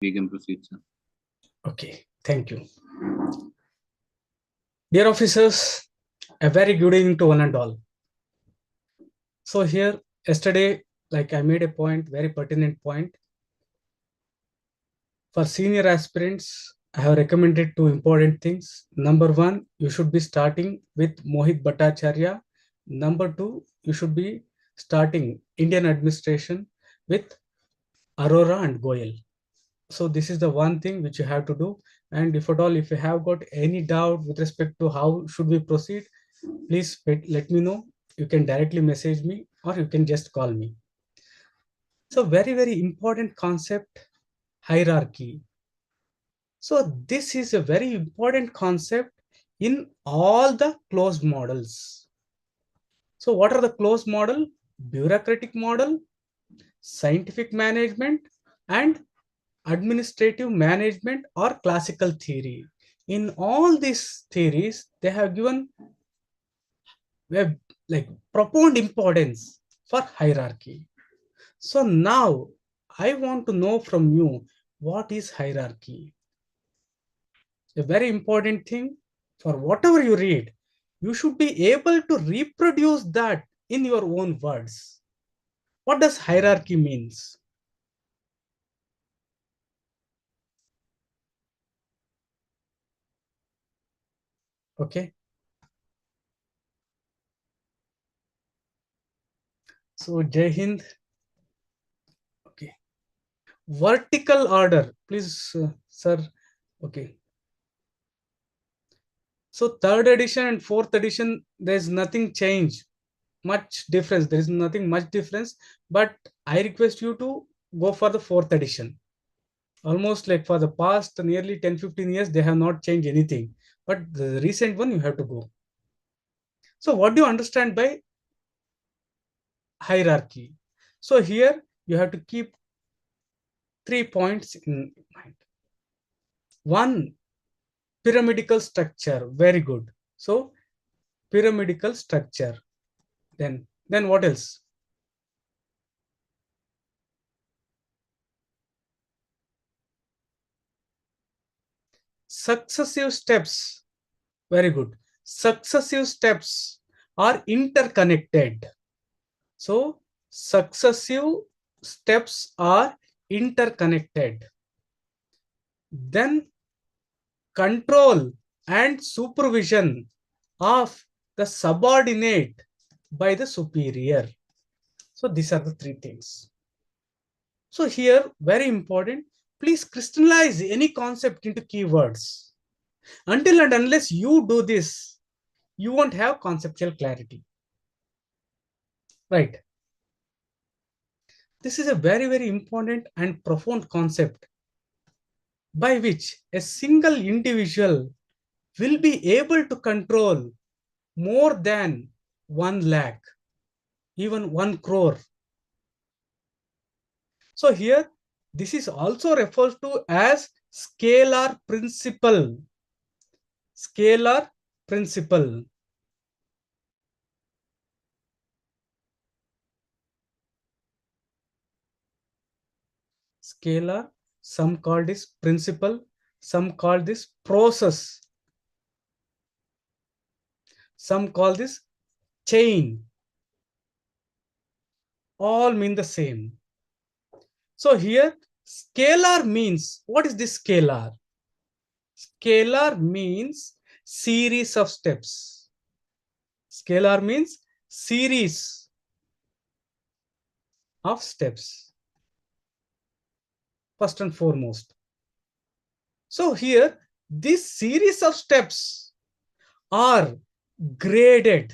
We can proceed, sir. Okay, thank you. Dear officers, a very good evening to one and all. So here, yesterday, like I made a point, very pertinent point. For senior aspirants, I have recommended two important things. Number one, you should be starting with Mohit Bhattacharya. Number two, you should be starting Indian administration with Arora and Goyal. So this is the one thing which you have to do. And if at all, if you have got any doubt with respect to how should we proceed, please let me know. You can directly message me or you can just call me. So very important concept, hierarchy. So this is a very important concept in all the closed models. So what are the closed model? Bureaucratic model, scientific management, and administrative management or classical theory. In all these theories, they have given like profound importance for hierarchy. So now I want to know from you, what is hierarchy? A very important thing, for whatever you read, you should be able to reproduce that in your own words. What does hierarchy means? Okay. So Jai Hind. Okay. Vertical order, please, sir. Okay. So third edition and fourth edition, there's nothing change, much difference. There is nothing much difference, but I request you to go for the fourth edition. Almost like for the past nearly 10-15 years, they have not changed anything. But the recent one, you have to go. So what do you understand by hierarchy? So here you have to keep 3 points in mind. One, pyramidal structure, very good. So pyramidal structure. Then what else? Successive steps, very good. Successive steps are interconnected. So successive steps are interconnected. Then control and supervision of the subordinate by the superior. So these are the three things. So here, very important, please crystallize any concept into keywords. Until and unless you do this, you won't have conceptual clarity. Right. This is a very important and profound concept by which a single individual will be able to control more than 1 lakh, even 1 crore. So here, this is also referred to as scalar principle. Scalar principle. Scalar, some call this principle, some call this process, some call this chain. All mean the same. So here, scalar means, what is this scalar? Scalar means series of steps. Scalar means series of steps, first and foremost. So here, this series of steps are graded.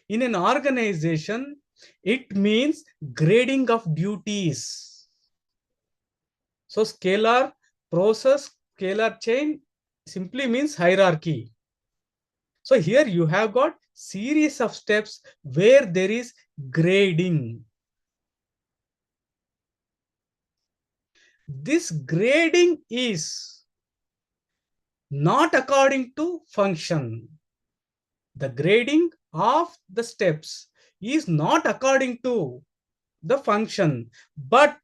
In an organization, it means grading of duties. So scalar process, scalar chain simply means hierarchy. So here you have got series of steps where there is grading. This grading is not according to function. The grading of the steps is not according to the function, but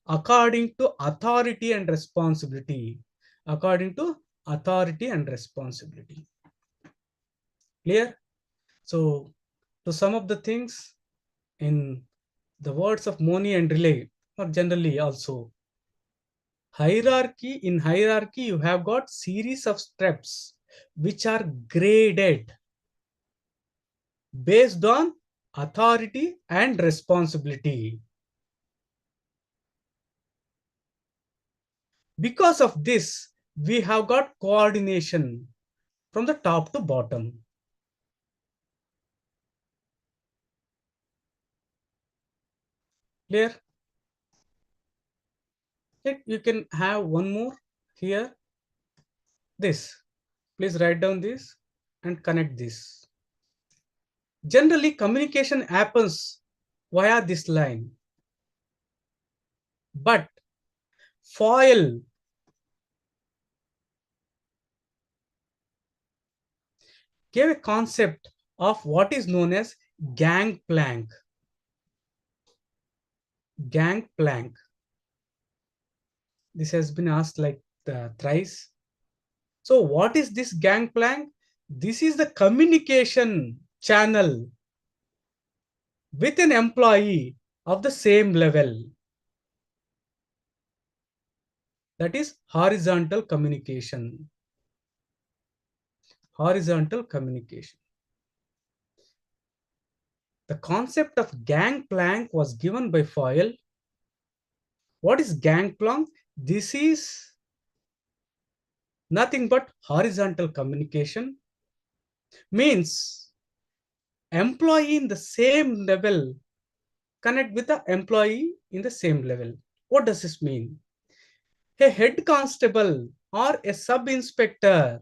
according to authority and responsibility. According to authority and responsibility. Clear? So, to sum up the things in the words of Moni and Relay, or generally also, hierarchy, in hierarchy, you have got series of steps which are graded based on authority and responsibility. Because of this, we have got coordination from the top to bottom. Clear? You can have one more here. This. Please write down this and connect this. Generally, communication happens via this line. But foil gave a concept of what is known as gangplank. Gangplank. This has been asked like thrice. So what is this gangplank? This is the communication channel with an employee of the same level. That is horizontal communication. Horizontal communication. The concept of gangplank was given by Foyle. What is gangplank? This is nothing but horizontal communication. Means employee in the same level connect with the employee in the same level. What does this mean? A head constable or a sub-inspector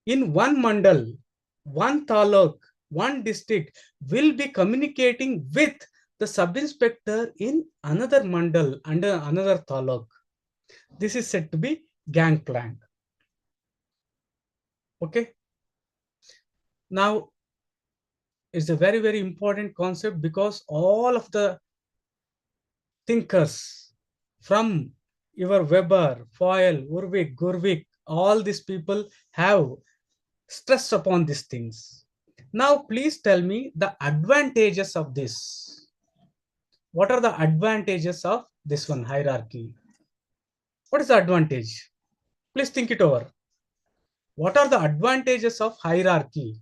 in one mandal, one taluk, one district will be communicating with the sub-inspector in another mandal under another taluk. This is said to be gangplank. Okay. Now, it's a very, very important concept because all of the thinkers from your Weber, Foyle, Urvik, Gurvik, all these people have stressed upon these things. Now, please tell me the advantages of this. What are the advantages of this one hierarchy? What is the advantage? Please think it over. What are the advantages of hierarchy?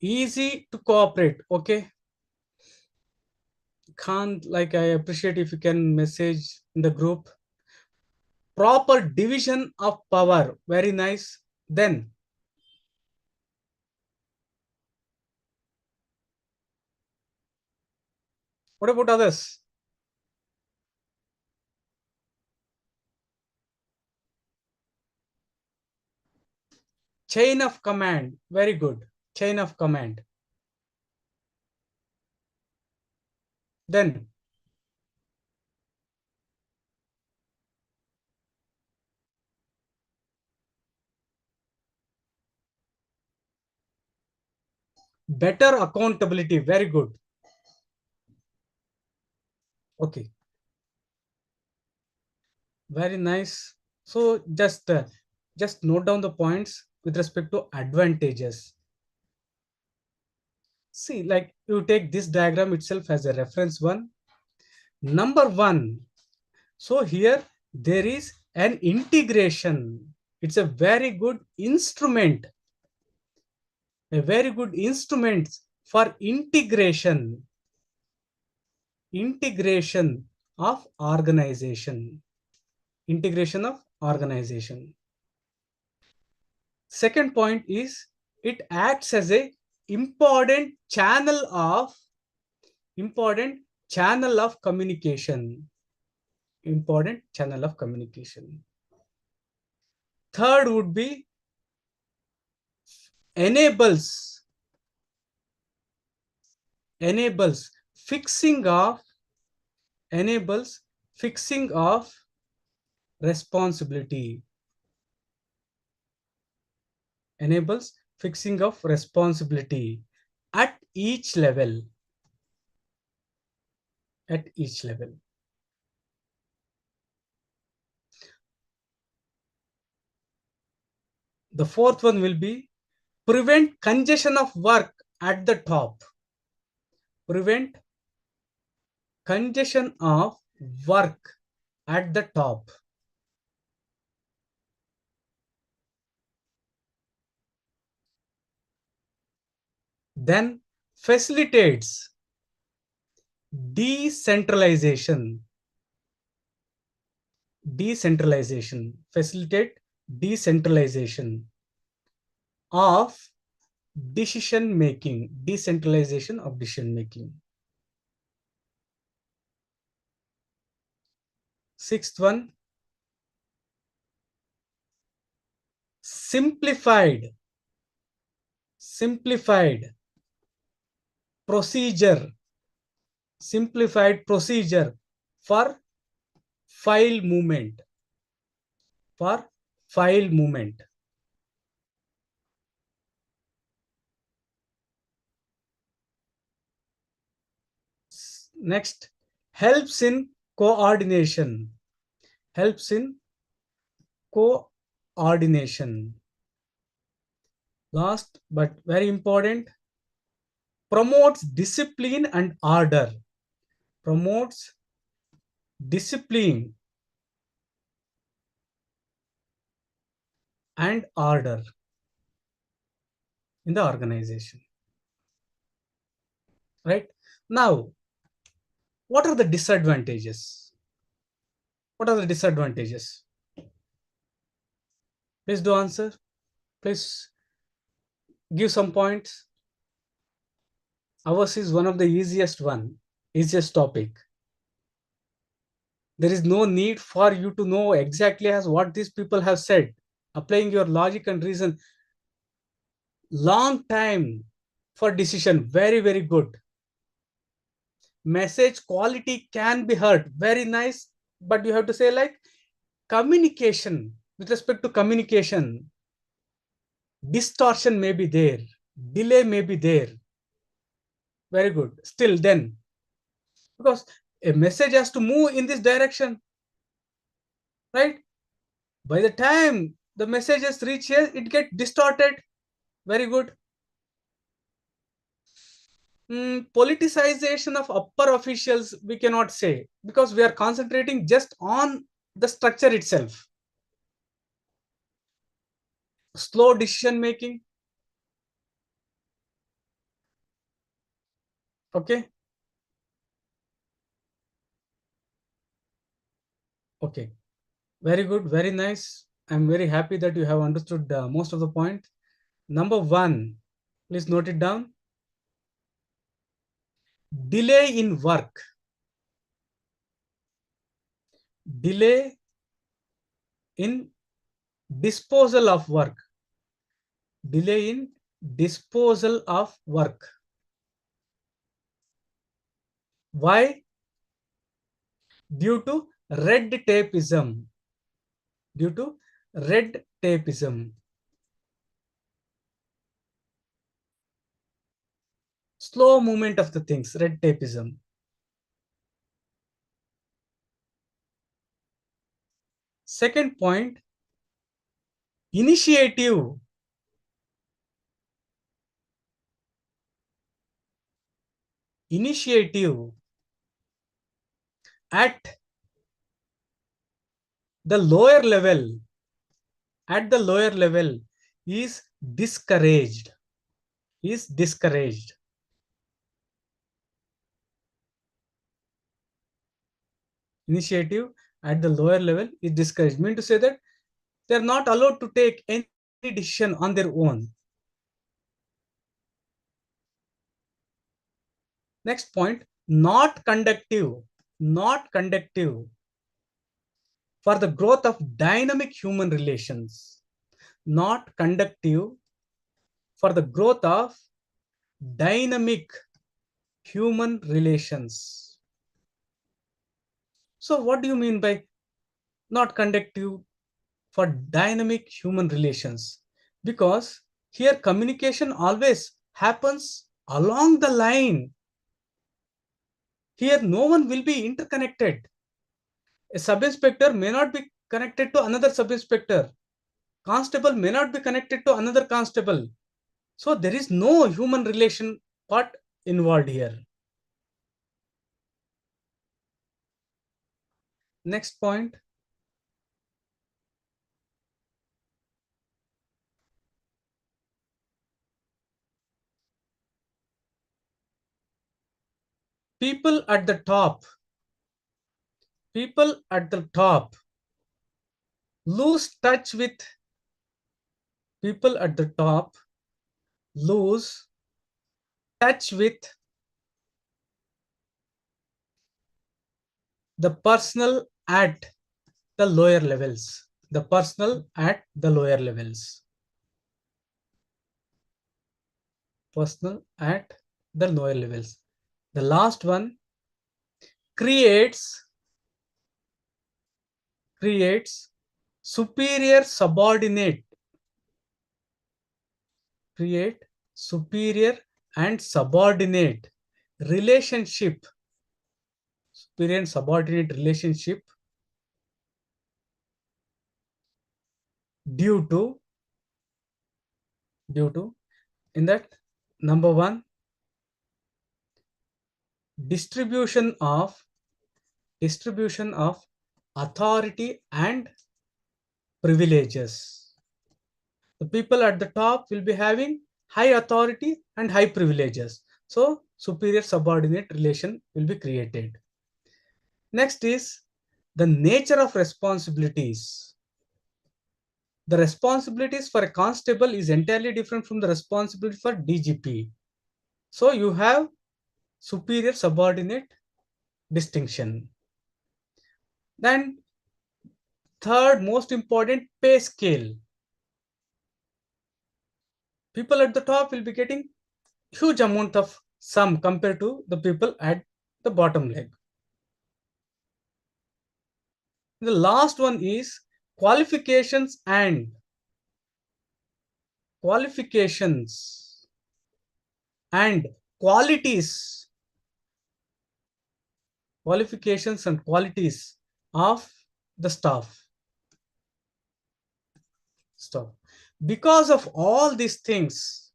Easy to cooperate. Okay. Can't like I appreciate if you can message in the group. Proper division of power. Very nice. Then what about others? Chain of command. Very good. Chain of command. Then better accountability. Very good. Okay. Very nice. So just note down the points with respect to advantages. See, like you take this diagram itself as a reference one. Number one. So here there is an integration. It's a very good instrument. A very good instrument for integration. Integration of organization. Integration of organization. Second point is it acts as a important channel of communication. Important channel of communication. Third would be enables fixing of enables fixing of responsibility. Enables fixing of responsibility at each level. At each level. The fourth one will be prevent congestion of work at the top. Prevent congestion of work at the top. Then facilitates decentralization. Decentralization. Facilitate decentralization of decision making. Decentralization of decision making. Sixth one, simplified procedure. Simplified procedure for file movement. For file movement. Next, helps in coordination. Helps in coordination. Last but very important, promotes discipline and order. Promotes discipline and order in the organization. Right? Now, what are the disadvantages? What are the disadvantages? Please do answer. Please give some points. Ours is one of the easiest topic. There is no need for you to know exactly as what these people have said. Applying your logic and reason. Long time for decision. Very, very good. Message quality can be heard. Very nice. But you have to say like communication. With respect to communication, distortion may be there. Delay may be there. Very good. Still then, because a message has to move in this direction, right? By the time the messages reach here, it gets distorted. Very good. Politicization of upper officials, we cannot say, because we are concentrating just on the structure itself. Slow decision making. Okay. Okay. Very good. Very nice. I'm very happy that you have understood most of the point. Number one, please note it down. Delay in work. Delay in disposal of work. Delay in disposal of work. Why? Due to red tapeism. Due to red tapeism. Slow movement of the things, red tapeism. Second point, initiative. Initiative at the lower level. At the lower level is discouraged. Is discouraged. Initiative at the lower level is discouraged. Mean to say that they are not allowed to take any decision on their own. Next point, not conductive. Not conductive for the growth of dynamic human relations. Not conductive for the growth of dynamic human relations. So what do you mean by not conductive for dynamic human relations? Because here communication always happens along the line. Here no one will be interconnected. A sub-inspector may not be connected to another sub-inspector. Constable may not be connected to another constable. So there is no human relation part involved here. Next point. People at the top, people at the top lose touch with people at the top, lose touch with the personal at the lower levels. The personal at the lower levels. Personal at the lower levels. The last one creates superior subordinate, create superior and subordinate relationship, superior and subordinate relationship due to in that, number one, distribution of authority and privileges. The people at the top will be having high authority and high privileges. So superior subordinate relation will be created. Next is the nature of responsibilities. The responsibilities for a constable is entirely different from the responsibility for DGP. So you have superior subordinate distinction. Then third most important, pay scale. People at the top will be getting huge amount of sum compared to the people at the bottom leg. The last one is qualifications and qualities, qualifications and qualities of the staff. Because of all these things,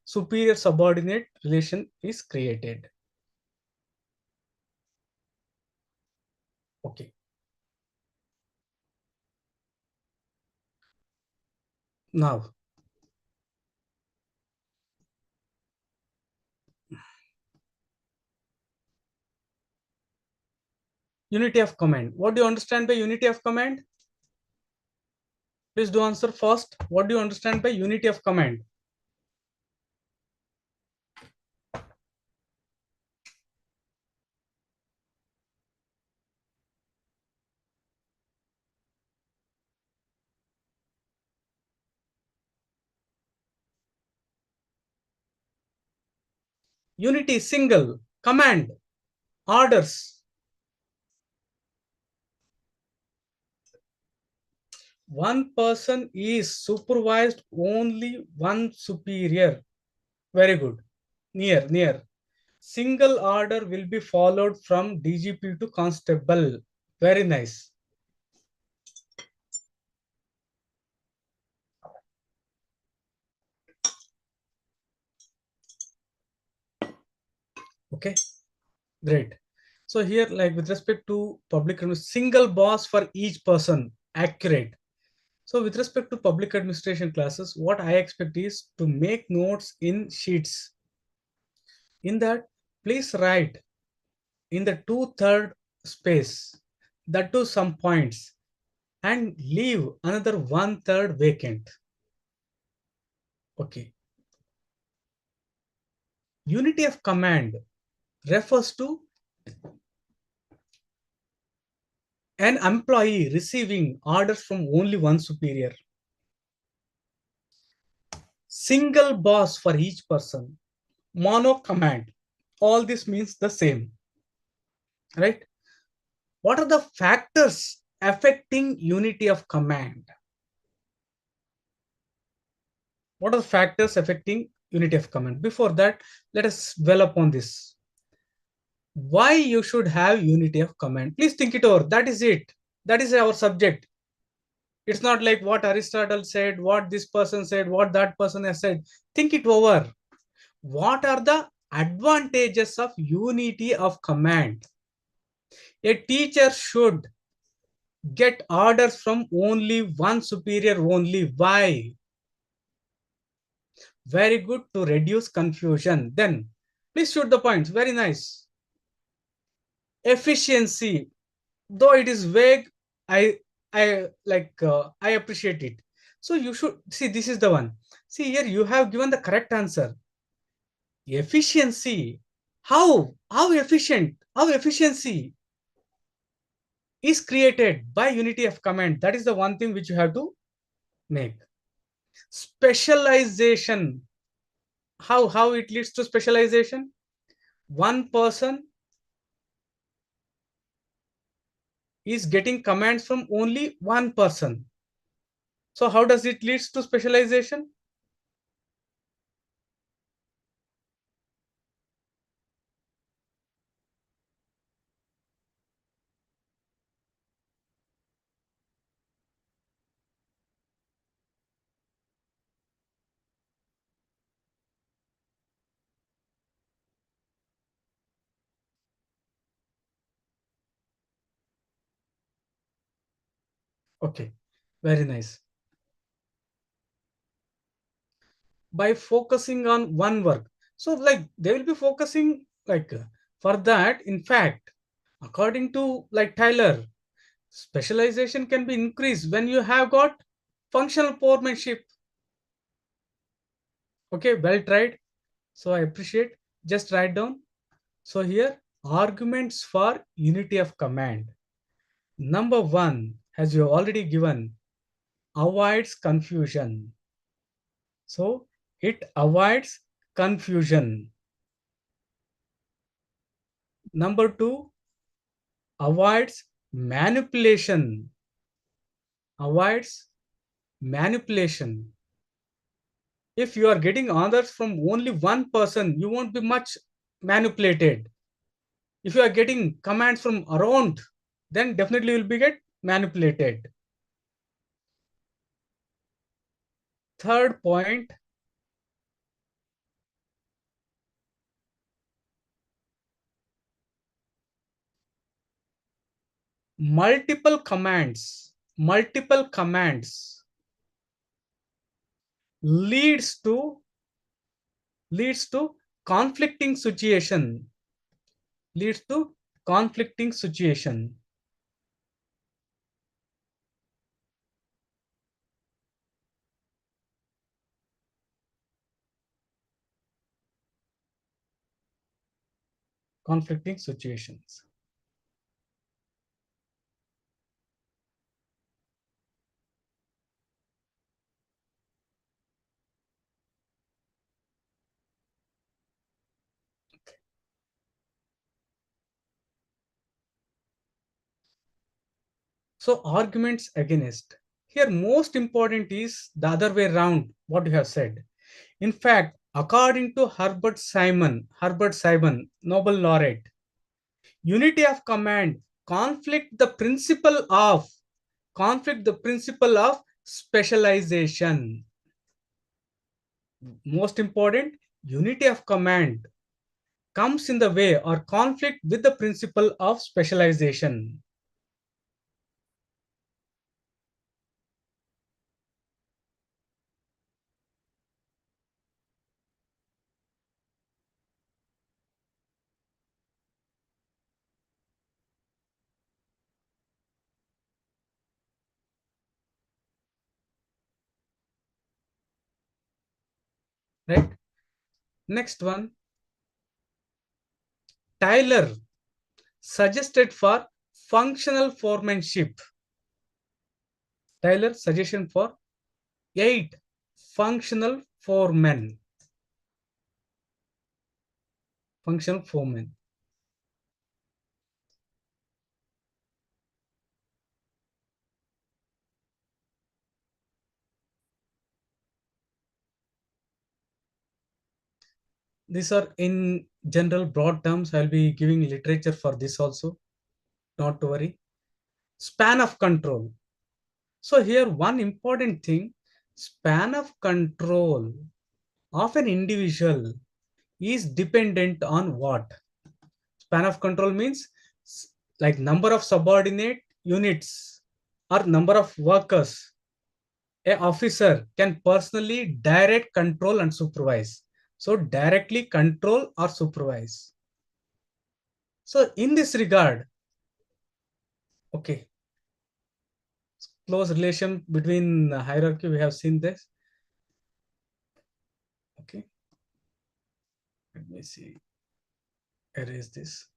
superior subordinate relation is created. Okay. Now, unity of command. What do you understand by unity of command? Please do answer first. What do you understand by unity of command? Unity, single, command, orders. One person is supervised only one superior. Very good. Near. Single order will be followed from DGP to constable. Very nice. Okay, great. So here, like with respect to public single boss for each person, accurate. So with respect to public administration classes, what I expect is to make notes in sheets. In that, please write in the 2/3 space, that to some points, and leave another 1/3 vacant. Okay. Unity of command refers to an employee receiving orders from only one superior. Single boss for each person. Mono command. All this means the same. right? What are the factors affecting unity of command? What are the factors affecting unity of command? Before that, let us dwell upon this. Why you should have unity of command? Please think it over. That is it. That is our subject. It's not like what Aristotle said, what this person said, what that person has said. Think it over. What are the advantages of unity of command? A teacher should get orders from only one superior only. Why? Very good, to reduce confusion. Then, please shoot the points. Very nice. Efficiency. Though it is vague, I I appreciate it. So you should see, this is the one. See here, you have given the correct answer. Efficiency. How efficient? How efficiency is created by unity of command? That is the one thing which you have to make. Specialization. How it leads to specialization? One person is getting commands from only one person. So how does it leads to specialization? Okay, very nice. By focusing on one work. So like they will be focusing for that. In fact, according to like Tyler, specialization can be increased when you have got functional foremanship. Okay, well tried. So I appreciate. Just write down. So here, arguments for unity of command. Number one, as you already given, avoids confusion. So it avoids confusion. Number two, avoids manipulation. Avoids manipulation. If you are getting answers from only one person, you won't be much manipulated. If you are getting commands from around, then definitely you will be get manipulated. Third point, multiple commands leads to leads to conflicting situation. Leads to conflicting situation. Conflicting situations. So arguments against. Here most important is the other way around what you have said. In fact, according to Herbert Simon, Nobel laureate, unity of command conflict the principle of specialization. Most important, unity of command comes in the way or conflict with the principle of specialization. Right? Next one, Tyler suggested for functional foremanship. Tyler suggestion for 8 functional foremen. Functional foremen. These are in general broad terms. I'll be giving literature for this also. Not to worry. Span of control. So here one important thing, span of control of an individual is dependent on what? Span of control means like number of subordinate units or number of workers a officer can personally direct, control and supervise. So directly control or supervise. So in this regard, okay, close relation between hierarchy, we have seen this. Okay, let me see, erase this.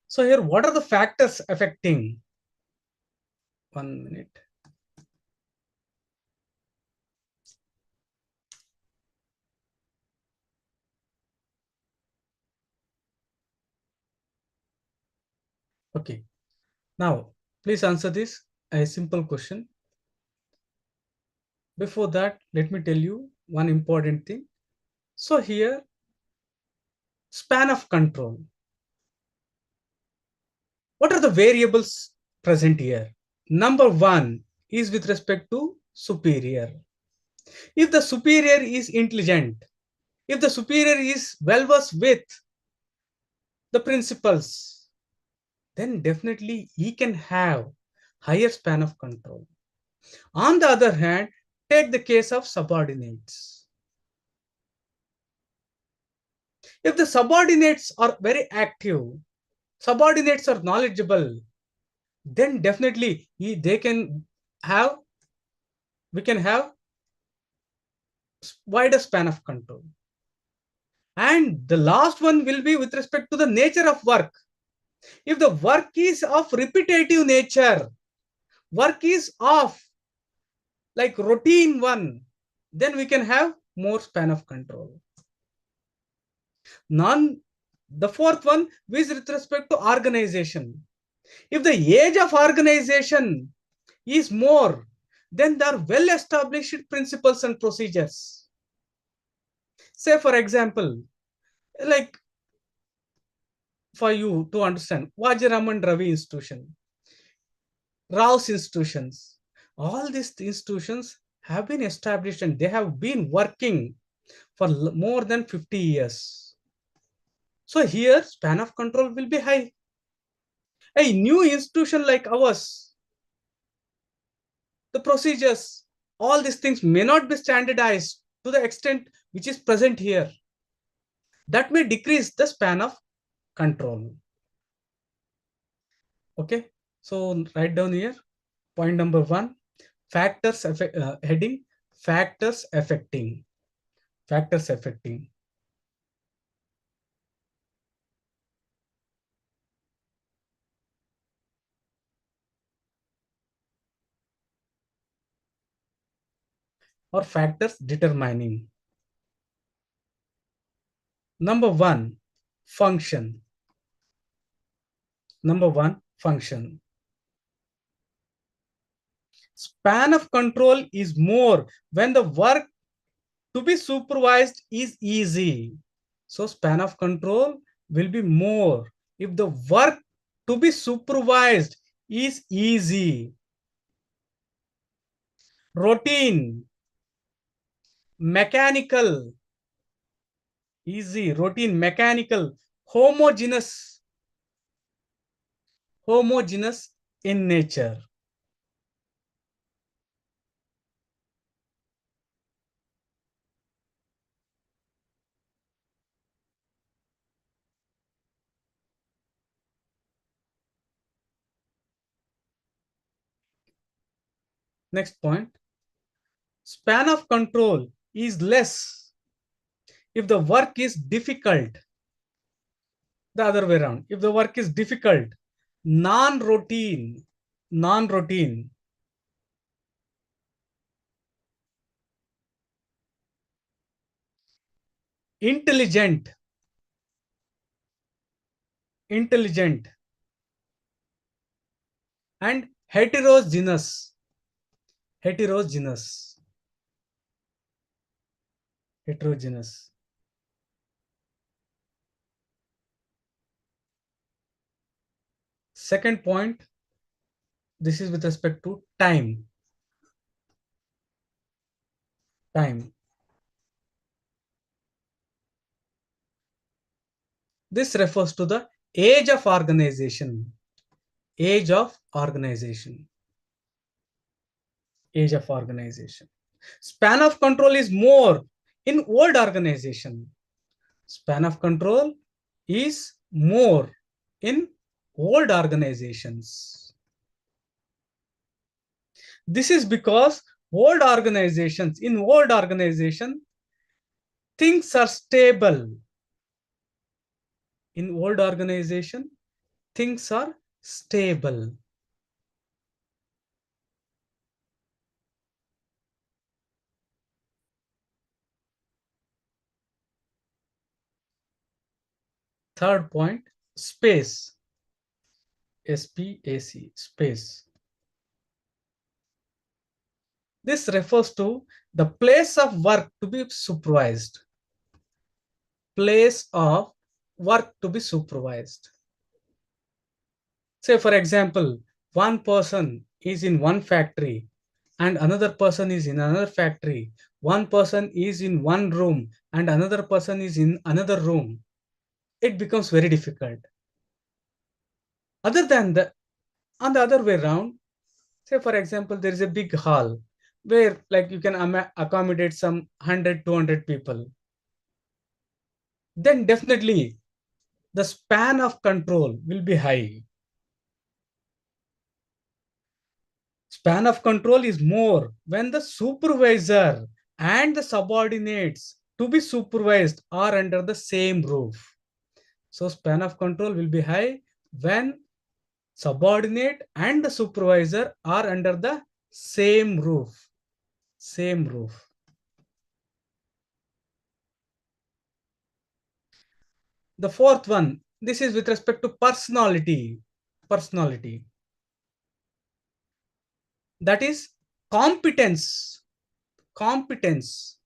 So here, what are the factors affecting? 1 minute. Okay, now please answer this, a simple question. Before that, let me tell you one important thing. So here, span of control. What are the variables present here? Number one is with respect to superior. If the superior is intelligent, if the superior is well versed with the principles, then definitely he can have higher span of control. On the other hand, take the case of subordinates. If the subordinates are very active, subordinates are knowledgeable, then definitely they can have, we can have wider span of control. And the last one will be with respect to the nature of work. If the work is of repetitive nature, work is of like routine one, then we can have more span of control. None, the fourth one is with respect to organization. If the age of organization is more, then there are well established principles and procedures. Say for example, like for you to understand, Vajraman Ravi Institution, Rao's institutions, all these institutions have been established and they have been working for more than 50 years. So here span of control will be high. A new institution like ours, the procedures, all these things may not be standardized to the extent which is present here. That may decrease the span of control. Okay, so write down here. Point number one, factors heading, factors affecting, factors affecting. Or factors determining. Number one, function. Number one, function. Span of control is more when the work to be supervised is easy. So span of control will be more if the work to be supervised is easy. Routine, mechanical, easy, routine, mechanical, homogeneous, homogeneous in nature. Next point, span of control is less if the work is difficult. The other way around, if the work is difficult, non-routine, non-routine, intelligent, intelligent, and heterogeneous, heterogeneous. Heterogeneous. Second point, this is with respect to time. Time. This refers to the age of organization. Age of organization. Age of organization. Span of control is more in old organization. Span of control is more in old organizations. This is because in old organization, things are stable. In old organization, things are stable. Third point, space. SPAC, space. This refers to the place of work to be supervised. Place of work to be supervised. Say, for example, one person is in one factory and another person is in another factory. One person is in one room and another person is in another room. It becomes very difficult. Other than that, on the other way around, say, for example, there is a big hall where like you can accommodate some 100, 200 people. Then definitely the span of control will be high. Span of control is more when the supervisor and the subordinates to be supervised are under the same roof. So span of control will be high when subordinate and the supervisor are under the same roof. Same roof. The fourth one, this is with respect to personality. Personality. That is competence. Competence.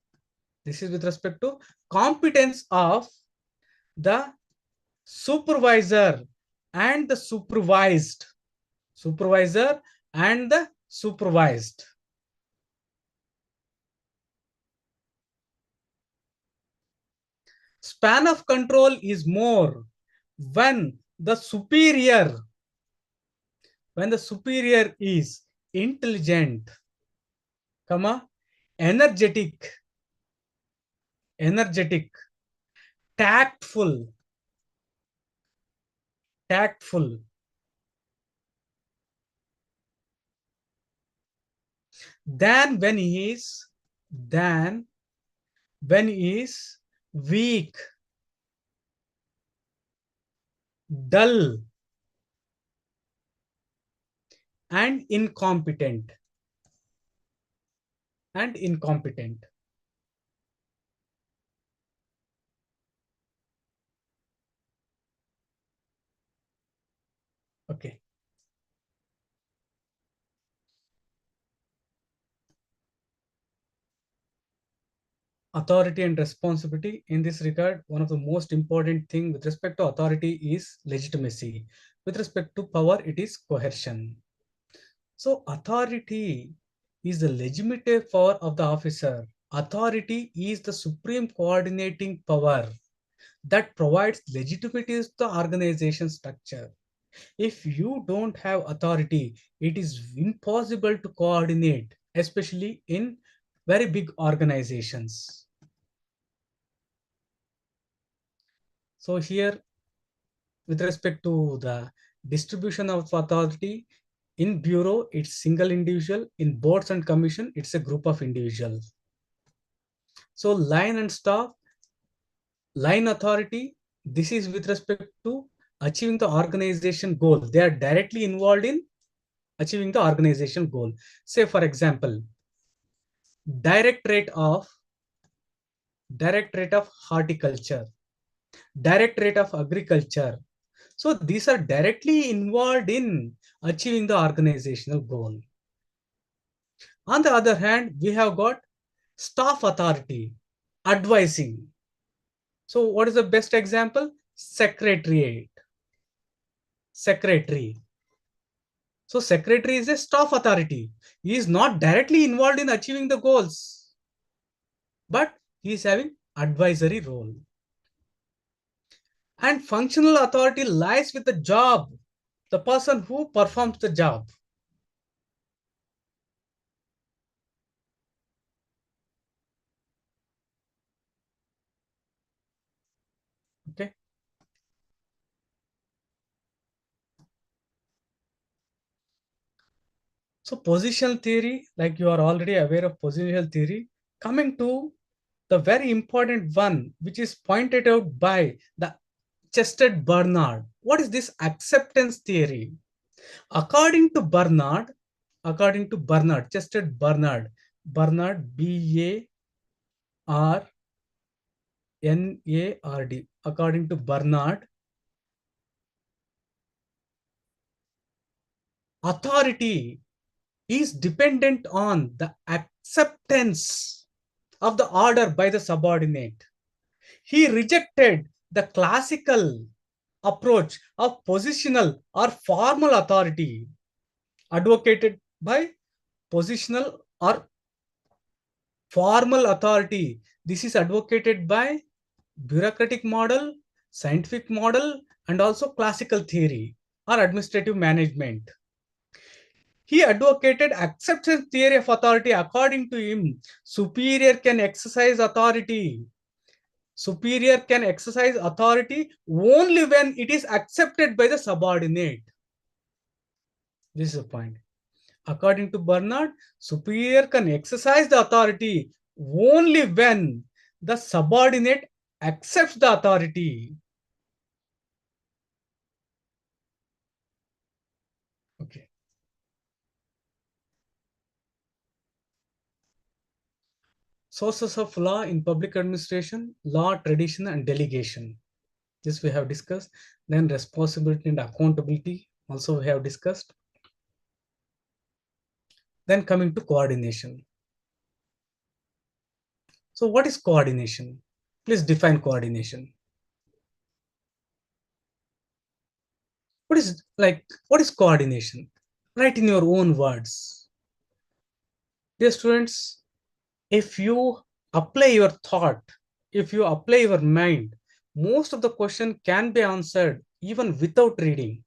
This is with respect to competence of the supervisor and the supervised. Supervisor and the supervised. Span of control is more when the superior is intelligent, energetic, tactful, than when he is weak, dull, and incompetent. Okay. Authority and responsibility. In this regard, one of the most important thing with respect to authority is legitimacy. With respect to power, it is coercion. So authority is the legitimate power of the officer. Authority is the supreme coordinating power that provides legitimacy to the organization structure. If you don't have authority, it is impossible to coordinate, especially in very big organizations. So here, with respect to the distribution of authority, in bureau, it's single individual. In boards and commission, it's a group of individuals. So line and staff, line authority, this is with respect to achieving the organization goal. They are directly involved in achieving the organization goal. Say, for example, Directorate of Horticulture, Directorate of Agriculture. So these are directly involved in achieving the organizational goal. On the other hand, we have got staff authority. advising. So what is the best example? Secretariat. Secretary. So secretary is a staff authority. He is not directly involved in achieving the goals, but he is having advisory role. And functional authority lies with the job, the person who performs the job. Okay. So positional theory, like you are already aware of positional theory, coming to the very important one, which is pointed out by the Chested Bernard. What is this acceptance theory? According to Bernard, Chested Bernard, Bernard, according to Bernard, authority is dependent on the acceptance of the order by the subordinate. He rejected the classical approach of positional or formal authority advocated by positional or formal authority. This is advocated by bureaucratic model, scientific model, and also classical theory or administrative management. He advocated acceptance theory of authority. According to him, superior can exercise authority. Superior can exercise authority only when it is accepted by the subordinate. This is the point. According to Bernard, superior can exercise the authority only when the subordinate accepts the authority. Okay. Sources of law in public administration, law, tradition, and delegation. This we have discussed. Then responsibility and accountability also we have discussed. Then coming to coordination. So what is coordination? Please define coordination. What is coordination? Write in your own words. Dear students, if you apply your thought, if you apply your mind, most of the question can be answered even without reading.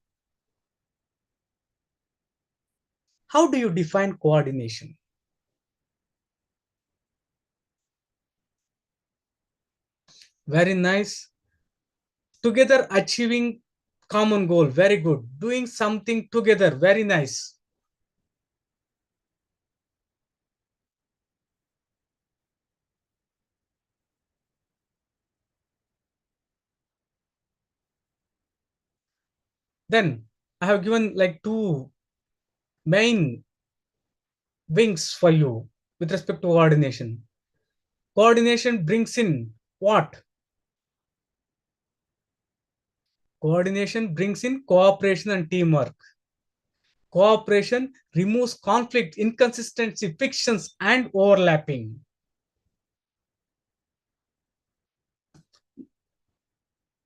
How do you define coordination? Very nice. Together achieving common goal. Very good. Doing something together. Very nice. Then I have given like two main wings for you with respect to coordination. Coordination brings in what? Coordination brings in cooperation and teamwork. Cooperation removes conflict, inconsistency, frictions, and overlapping.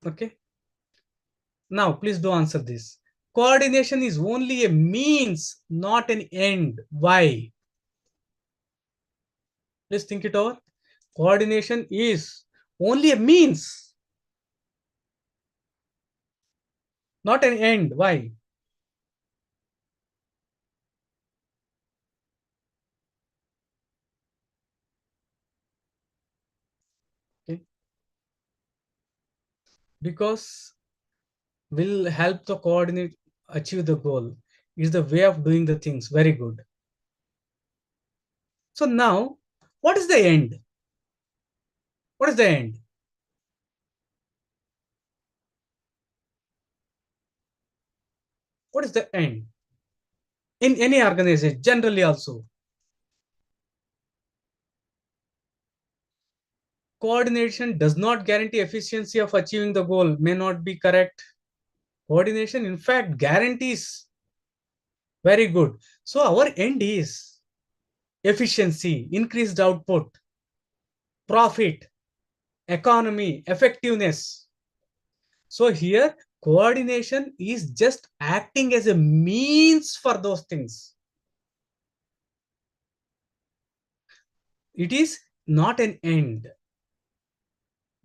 Okay. Now, please do answer this. Coordination is only a means, not an end. Why? Please think it over. Coordination is only a means, not an end. Why? Okay. Because will help the coordinate achieve the goal. Is the way of doing the things. Very good. So now, what is the end? What is the end? What is the end? In any organization, generally also. Coordination does not guarantee efficiency of achieving the goal. May not be correct. Coordination, in fact, guarantees. Very good. So our end is efficiency, increased output, profit. economy, effectiveness. So here, coordination is just acting as a means for those things. It is not an end.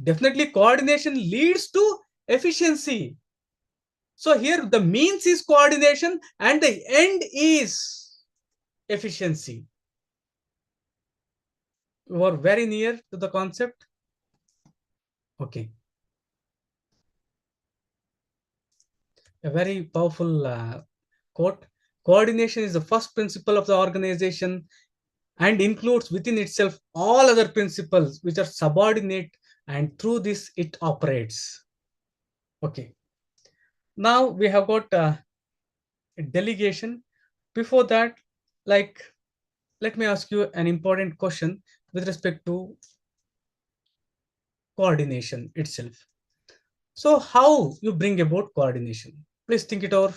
Definitely, coordination leads to efficiency. So here, the means is coordination and the end is efficiency. You are very near to the concept. Okay. A very powerful quote. Coordination is the first principle of the organization and includes within itself all other principles which are subordinate, and through this it operates. Okay. Now we have got delegation. Before that, like, let me ask you an important question with respect to coordination itself. So how you bring about coordination? Please think it over,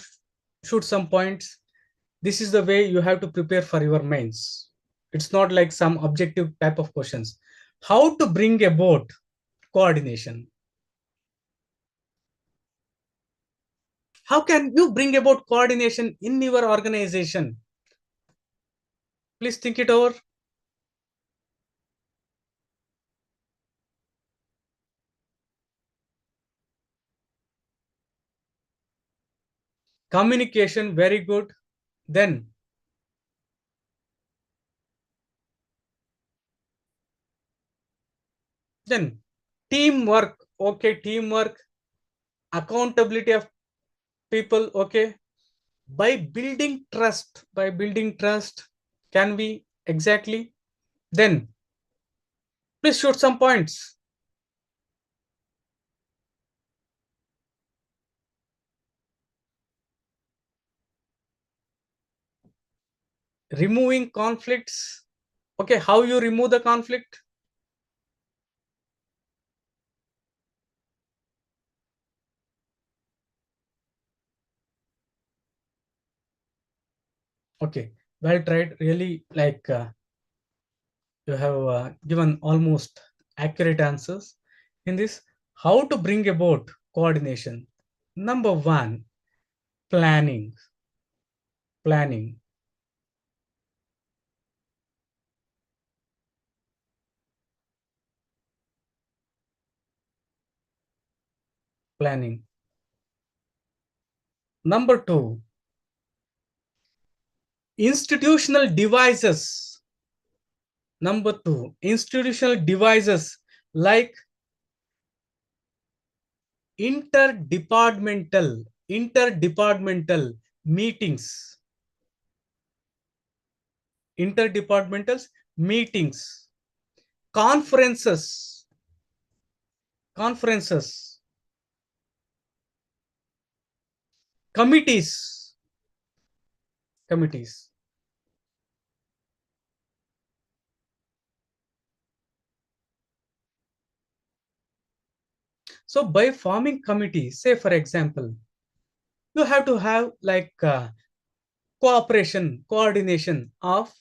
shoot some points. This is the way you have to prepare for your mains. It's not like some objective type of questions. How to bring about coordination? How can you bring about coordination in your organization? Please think it over. Communication, very good. Then teamwork. Okay, teamwork, accountability of people. Okay, by building trust, can we exactly? Then please shoot some points. Removing conflicts. Okay, how you remove the conflict? Okay, well tried. Really, like, you have given almost accurate answers in this. How to bring about coordination? Number one, planning. Planning. Planning. Number two, institutional devices. Number two, institutional devices like interdepartmental meetings, interdepartmental meetings, conferences, conferences, committees, committees. So by forming committees, say for example, you have to have like cooperation, coordination of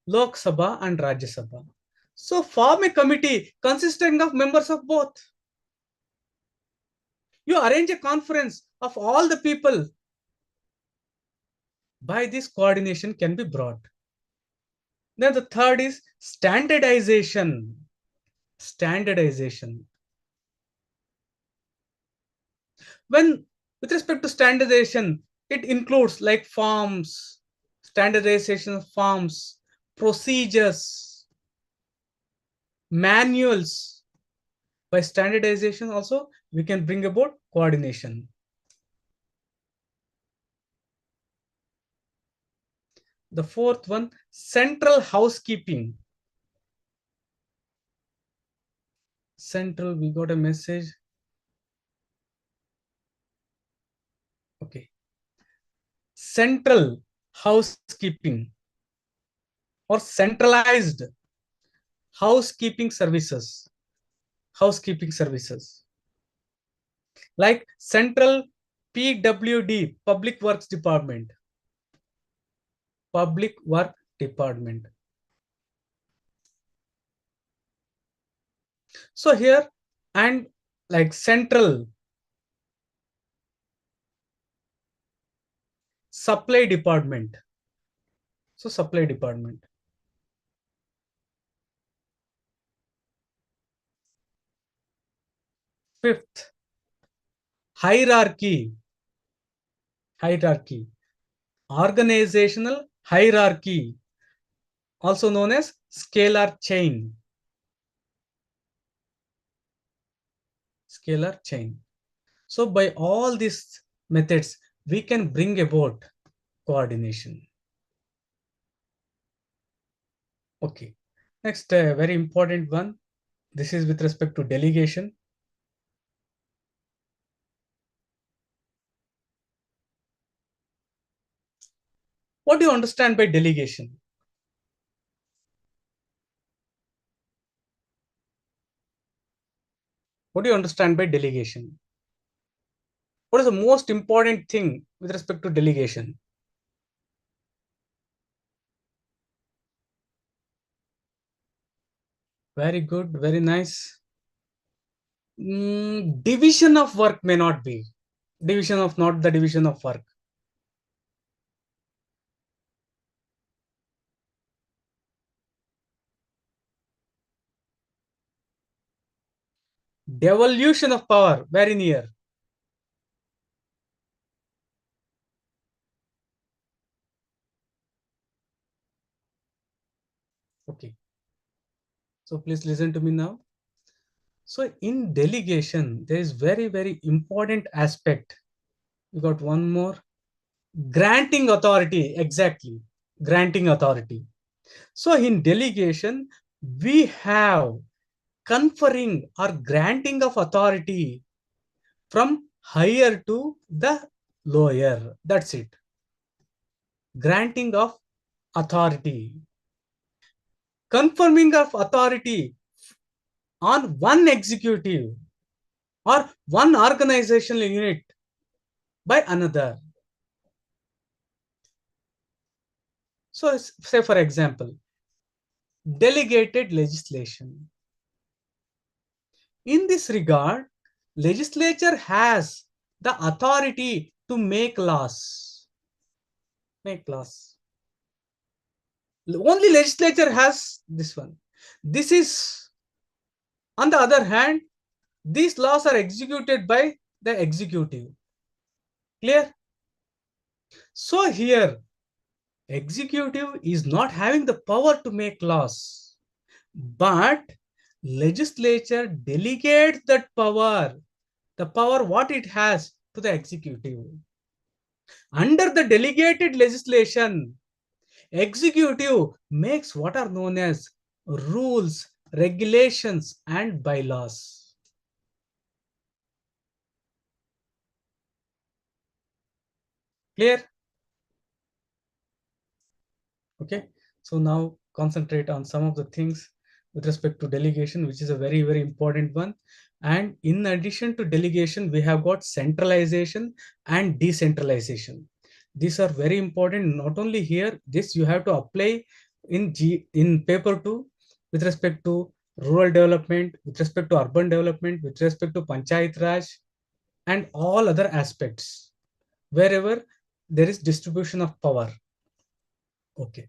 Lok Sabha and Rajya Sabha. So form a committee consisting of members of both. You arrange a conference of all the people. By this, coordination can be brought. Then the third is standardization. Standardization. When with respect to standardization, it includes like forms, standardization of forms, procedures, manuals. By standardization also, we can bring about coordination. The fourth one, central housekeeping. Central, we got a message. Okay. Central housekeeping or centralized housekeeping services. Housekeeping services. Like Central PWD, Public Works Department. Public Work Department. So here, and like central supply department. So supply department. Fifth, hierarchy. Hierarchy. Organizational hierarchy, also known as scalar chain. Scalar chain. So by all these methods, we can bring about coordination. Okay. Next, very important one. This is with respect to delegation. What do you understand by delegation? What do you understand by delegation? What is the most important thing with respect to delegation? Very good, very nice. Division of work may not be. Division of not the division of work. Devolution of power, very near. Okay. So please listen to me now. So in delegation, there is very, very important aspect. We got one more. Granting authority, exactly. Granting authority. So in delegation, we have conferring or granting of authority from higher to the lower. That's it. Granting of authority. Confirming of authority on one executive or one organizational unit by another. So say for example, delegated legislation. In this regard, legislature has the authority to make laws. Make laws. Only legislature has this one. This is, on the other hand, these laws are executed by the executive. Clear? So here, executive is not having the power to make laws, but legislature delegates that power, the power what it has to the executive. Under the delegated legislation, executive makes what are known as rules, regulations, and bylaws. Clear? Okay. So now concentrate on some of the things with respect to delegation, which is a very, very important one. And in addition to delegation, we have got centralization and decentralization. These are very important. Not only here, this you have to apply in paper 2 with respect to rural development, with respect to urban development, with respect to panchayat raj, and all other aspects wherever there is distribution of power. Okay.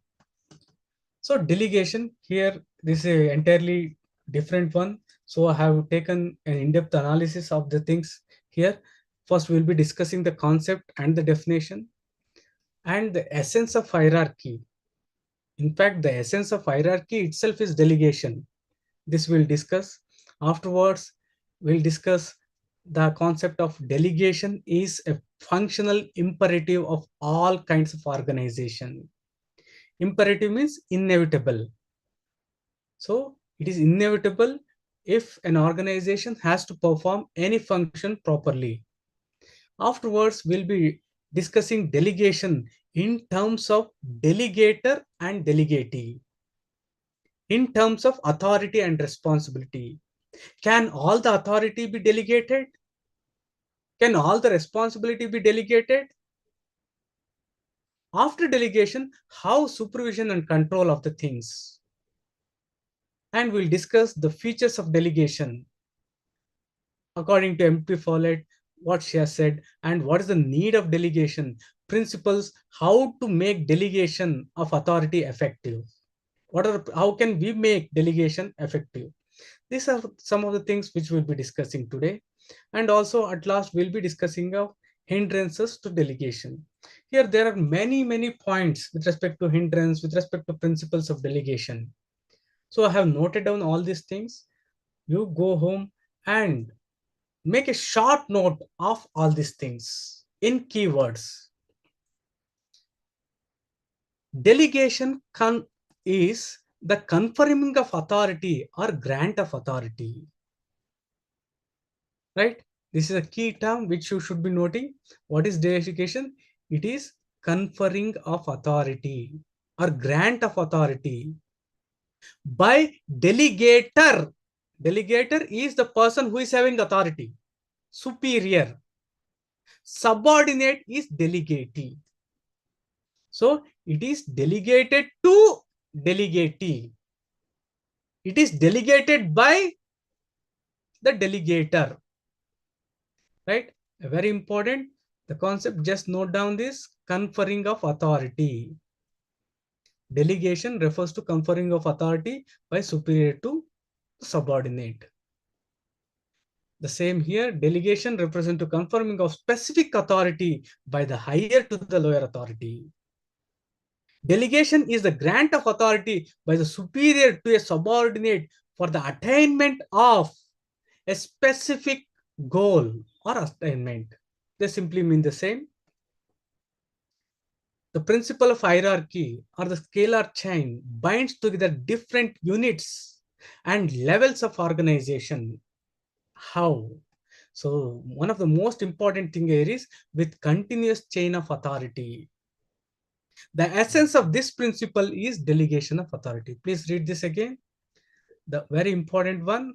So delegation here, this is a entirely different one. So I have taken an in-depth analysis of the things here. First, we'll be discussing the concept and the definition and the essence of hierarchy. In fact, the essence of hierarchy itself is delegation. This we'll discuss. Afterwards, we'll discuss the concept of delegation is a functional imperative of all kinds of organization. Imperative means inevitable. So it is inevitable if an organization has to perform any function properly. Afterwards, we'll be discussing delegation in terms of delegator and delegatee, in terms of authority and responsibility. Can all the authority be delegated? Can all the responsibility be delegated? After delegation, how supervision and control of the things? and we'll discuss the features of delegation according to MP Follett, what she has said, and what is the need of delegation, principles, how to make delegation of authority effective. How can we make delegation effective? These are some of the things which we'll be discussing today. And also at last, we'll be discussing of hindrances to delegation. Here, there are many points with respect to hindrance, with respect to principles of delegation. So I have noted down all these things. You go home and make a short note of all these things in keywords. Delegation is the conferring of authority or grant of authority. Right? This is a key term which you should be noting. What is delegation? It is conferring of authority or grant of authority by delegator. Delegator is the person who is having authority. Superior. Subordinate is delegatee. So it is delegated to delegatee. It is delegated by the delegator. Right? Very important. The concept, just note down this: conferring of authority. Delegation refers to conferring of authority by superior to subordinate. The same here, delegation represents to conferring of specific authority by the higher to the lower authority. Delegation is the grant of authority by the superior to a subordinate for the attainment of a specific goal or attainment. They simply mean the same. The principle of hierarchy or the scalar chain binds together different units and levels of organization. How? So one of the most important thing here is with continuous chain of authority. The essence of this principle is delegation of authority. Please read this again. The very important one.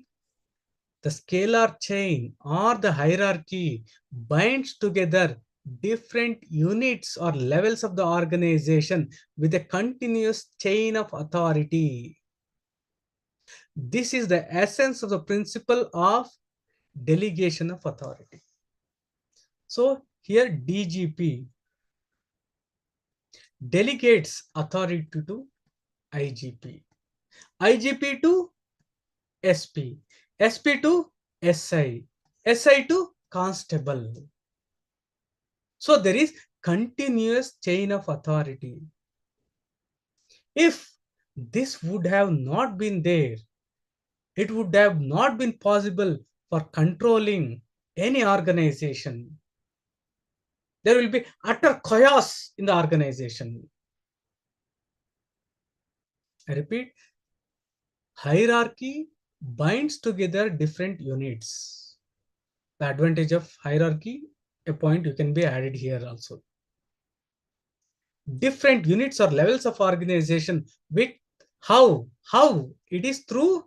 The scalar chain or the hierarchy binds together different units or levels of the organization with a continuous chain of authority. This is the essence of the principle of delegation of authority. So here DGP delegates authority to IGP, IGP to SP, SP to SI, SI to constable. So there is continuous chain of authority. If this would have not been there, it would have not been possible for controlling any organization. There will be utter chaos in the organization. I repeat, hierarchy binds together different units. The advantage of hierarchy, a point you can be added here also. Different units or levels of organization with how it is through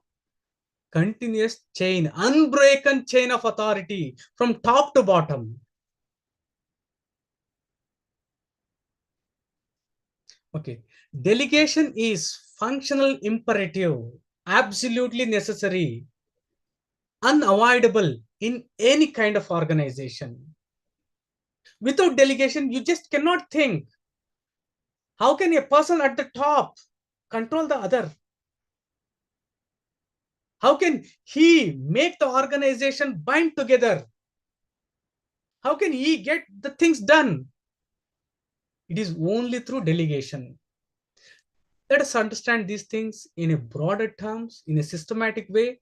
continuous chain, unbroken chain of authority from top to bottom. Okay, delegation is functional imperative, absolutely necessary, unavoidable in any kind of organization. Without delegation, you just cannot think. How can a person at the top control the other? How can he make the organization bind together? How can he get the things done? It is only through delegation. Let us understand these things in a broader terms, in a systematic way,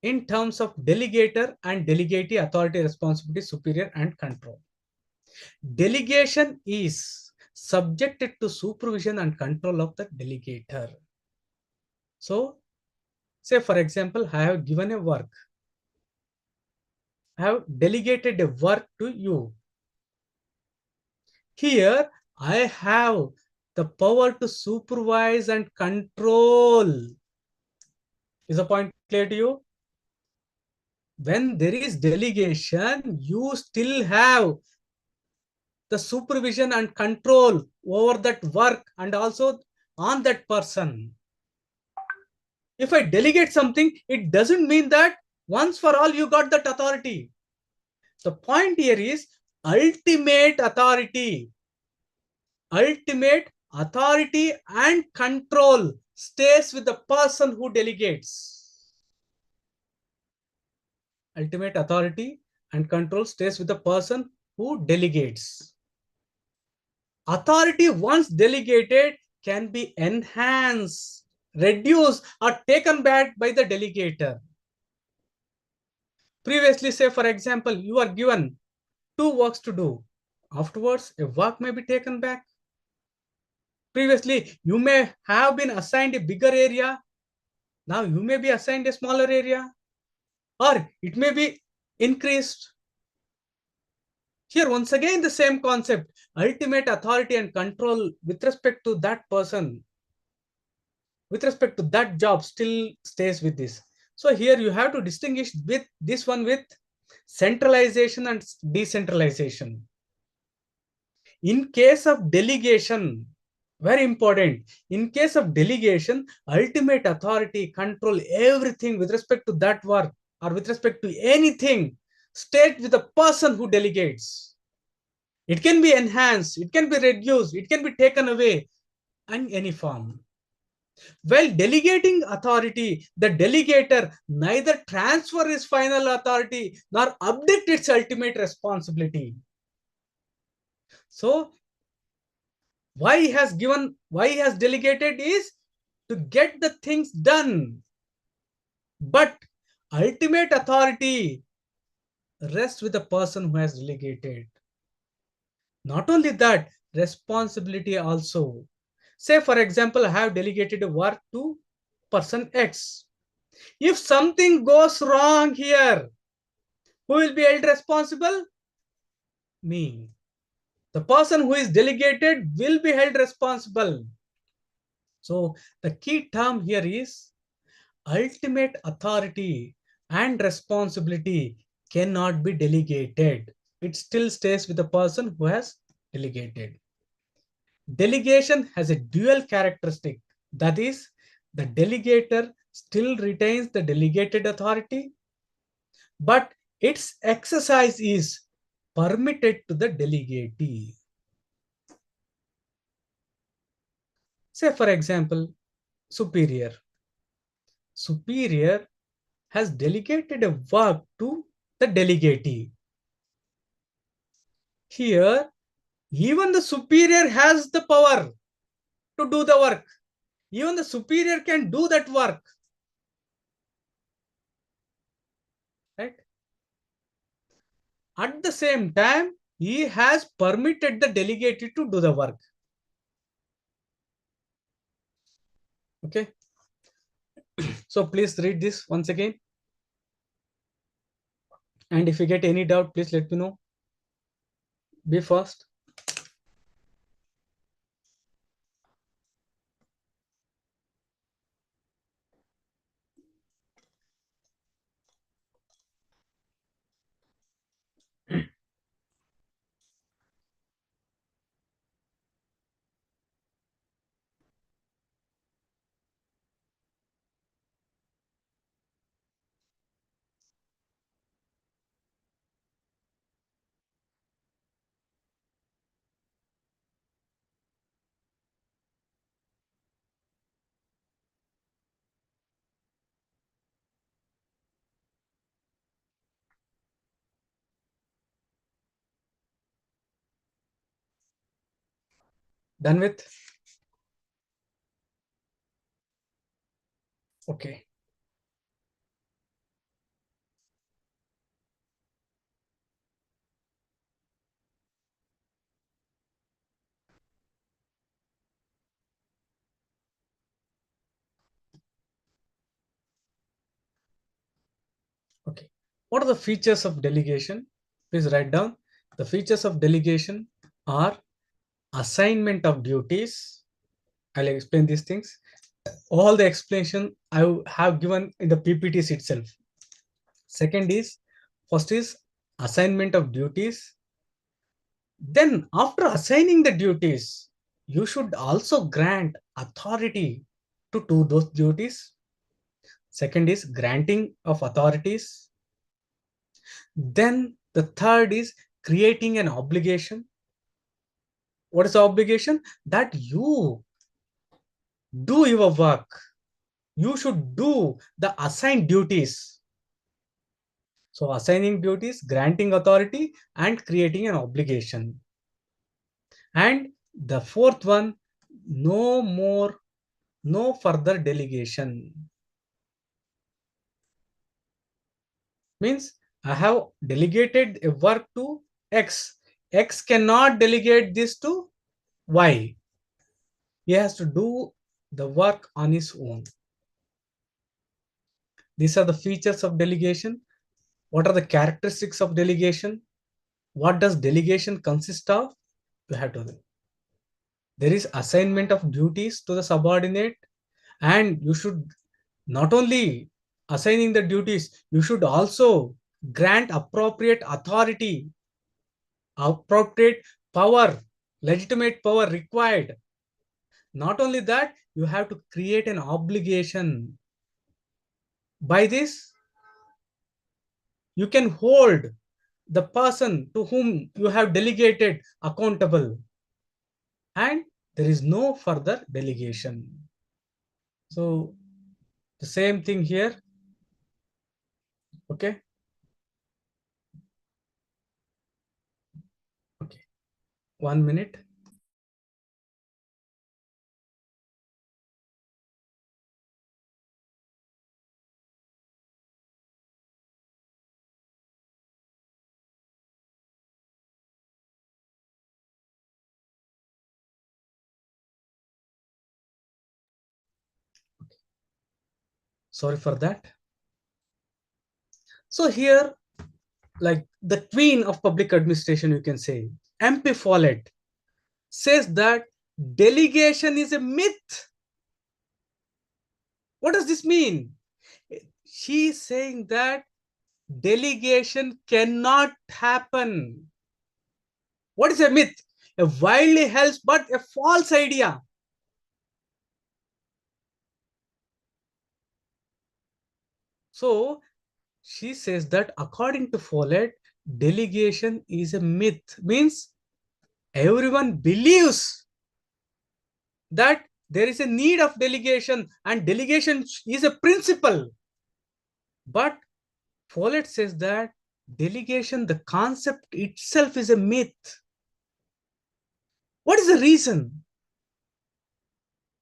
in terms of delegator and delegatee, authority, responsibility, superior, and control. Delegation is subjected to supervision and control of the delegator. So, say for example, I have given a work. I have delegated a work to you. Here, I have the power to supervise and control. Is the point clear to you? When there is delegation, you still have the supervision and control over that work and also on that person. If I delegate something, it doesn't mean that once for all you got that authority. The point here is ultimate authority. Ultimate authority and control stays with the person who delegates. Ultimate authority and control stays with the person who delegates. Authority once delegated can be enhanced, reduced, or taken back by the delegator. Previously, say for example, you are given two works to do. Afterwards, a work may be taken back. Previously, you may have been assigned a bigger area. Now you may be assigned a smaller area, or it may be increased. Here, once again, the same concept, ultimate authority and control with respect to that person, with respect to that job still stays with this. So here you have to distinguish with this one with centralization and decentralization. In case of delegation, very important, in case of delegation, ultimate authority, control everything with respect to that work or with respect to anything stays with the person who delegates. It can be enhanced, it can be reduced, it can be taken away in any form. While delegating authority, the delegator neither transfer his final authority nor abdict its ultimate responsibility. So why he has delegated is to get the things done, but ultimate authority rests with the person who has delegated. Not only that, responsibility also. Say for example, I have delegated a work to person X. If something goes wrong here, who will be held responsible? Me. The person who is delegated will be held responsible. So the key term here is ultimate authority and responsibility cannot be delegated. It still stays with the person who has delegated. Delegation has a dual characteristic. That is, the delegator still retains the delegated authority, but its exercise is permitted to the delegatee. Say, for example, superior. Superior has delegated a work to the delegatee. Here, even the superior has the power to do the work. Even the superior can do that work. Right? At the same time, he has permitted the delegate to do the work. Okay. So please read this once again. And if you get any doubt, please let me know. Be fast. Done with? Okay. Okay. What are the features of delegation? Please write down. The features of delegation are assignment of duties. I'll explain these things. All the explanation I have given in the PPTs itself. Second is, first is assignment of duties. Then after assigning the duties, you should also grant authority to do those duties. Second is granting of authorities. Then the third is creating an obligation. What is the obligation? That you do your work. You should do the assigned duties. So assigning duties, granting authority, and creating an obligation. And the fourth one, no further delegation. Means I have delegated a work to X. X cannot delegate this to Y. He has to do the work on his own. These are the features of delegation. What are the characteristics of delegation? What does delegation consist of? You have to know. There is assignment of duties to the subordinate, and you should not only assigning the duties, you should also grant appropriate authority, appropriate power, legitimate power required. Not only that, you have to create an obligation. By this, you can hold the person to whom you have delegated accountable, and there is no further delegation. So the same thing here. Okay. Okay. 1 minute. Sorry for that. So here, like the queen of public administration, you can say, MP Follett, says that delegation is a myth. What does this mean? She is saying that delegation cannot happen. What is a myth? A widely held but a false idea. So she says that according to Follett, delegation is a myth. Means everyone believes that there is a need of delegation and delegation is a principle. But Follett says that delegation, the concept itself is a myth. What is the reason?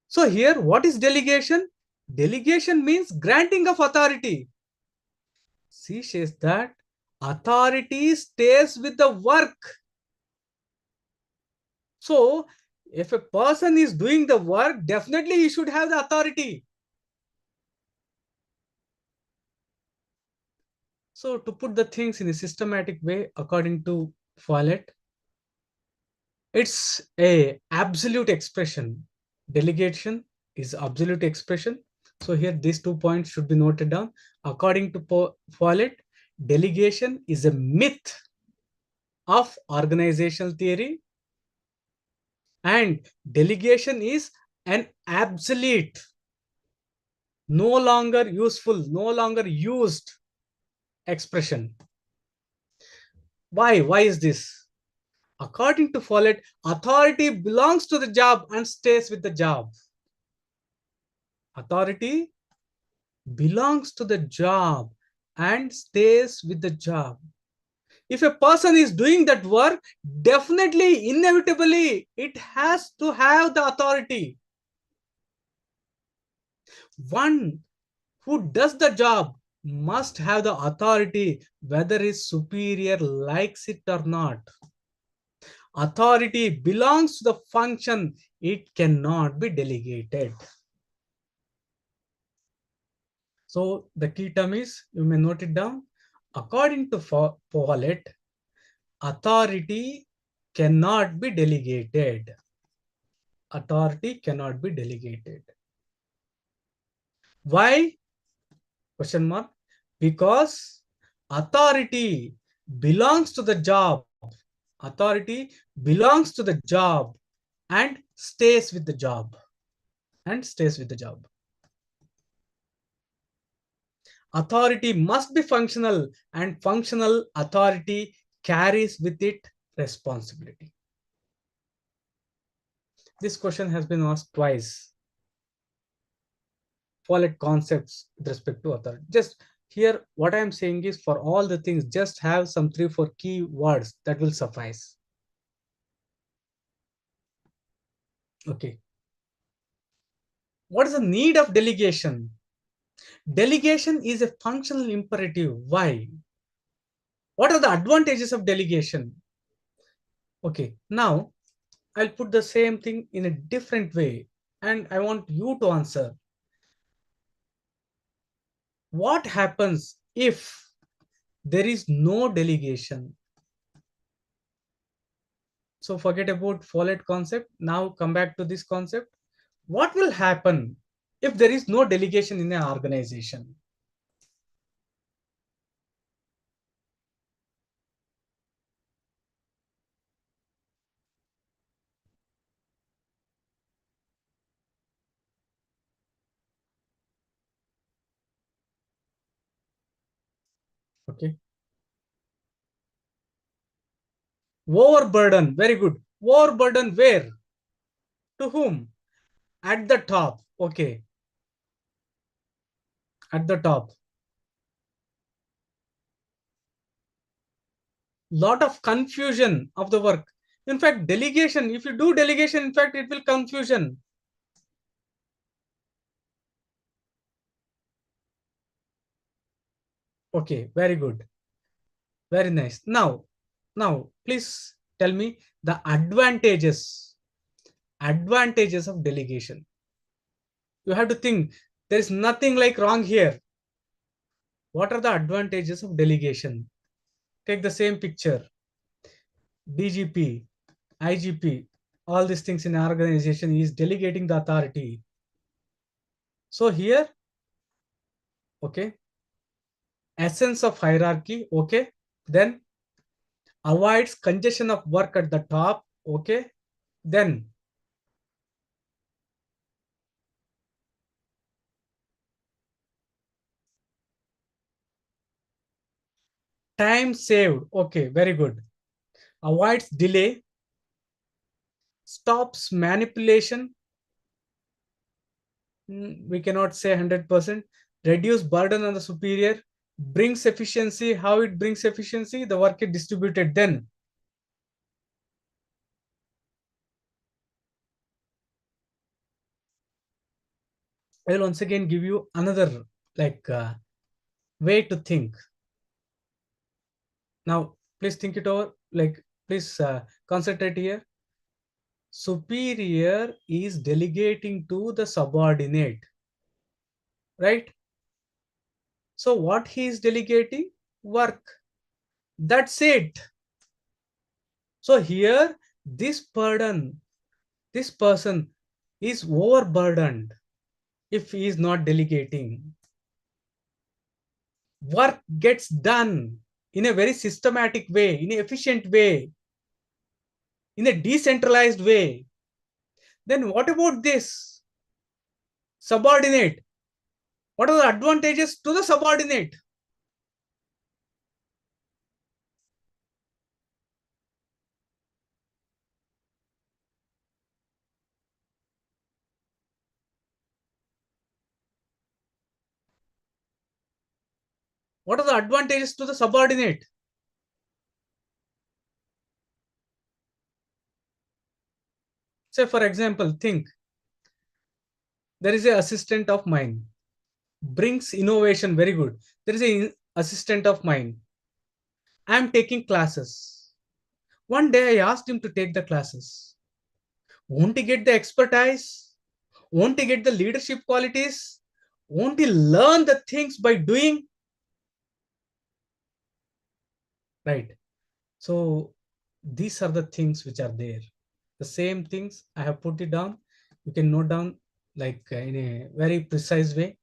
So here, what is delegation? Delegation means granting of authority. She says that authority stays with the work. So if a person is doing the work, definitely he should have the authority. So to put the things in a systematic way, according to Follett, it's a absolute expression. Delegation is absolute expression. So here these 2 points should be noted down. According to Follett, delegation is a myth of organizational theory, and delegation is an absolute, no longer useful, no longer used expression. Why is this? According to Follett, authority belongs to the job and stays with the job. Authority belongs to the job and stays with the job. If a person is doing that work, definitely, inevitably, it has to have the authority. One who does the job must have the authority, whether his superior likes it or not. Authority belongs to the function, it cannot be delegated. So the key term is, you may note it down. According to Follett, authority cannot be delegated. Authority cannot be delegated. Why? Question mark. Because authority belongs to the job. Authority belongs to the job and stays with the job. And stays with the job. Authority must be functional, and functional authority carries with it responsibility. This question has been asked twice. Followed concepts with respect to authority. Just here, what I am saying is, for all the things, just have some 3-4 key words that will suffice. Okay. What is the need of delegation? Delegation is a functional imperative. Why? What are the advantages of delegation? Okay, now I'll put the same thing in a different way, and I want you to answer. What happens if there is no delegation? So forget about followed concept. Now come back to this concept. What will happen if there is no delegation in an organization? Okay. Overburden. Very good. Overburden where? To whom? At the top. Okay. At the top. Lot of confusion of the work. In fact, delegation, if you do delegation, in fact, it will confusion. Okay, very good. Very nice. Now, please tell me the advantages of delegation. You have to think, there is nothing like wrong here. What are the advantages of delegation? Take the same picture. DGP, IGP, all these things in an organization is delegating the authority. So here, okay, essence of hierarchy, okay, then avoids congestion of work at the top, okay, then time saved, okay, very good, avoids delay, stops manipulation. We cannot say 100%. Reduce burden on the superior, brings efficiency. How it brings efficiency? The work is distributed. Then I will once again give you another like way to think. Now, please think it over. Like, please concentrate here. Superior is delegating to the subordinate, right? So what he is delegating? Work. That's it. So here, this person is overburdened if he is not delegating. Work gets done in a very systematic way, in an efficient way, in a decentralized way. Then what about this subordinate? What are the advantages to the subordinate? What are the advantages to the subordinate? Say, for example, think there is an assistant of mine, brings innovation, very good. There is an assistant of mine. I am taking classes. One day I asked him to take the classes. Won't he get the expertise? Won't he get the leadership qualities? Won't he learn the things by doing? Right. So these are the things which are there. The same things I have put it down. You can note down like in a very precise way.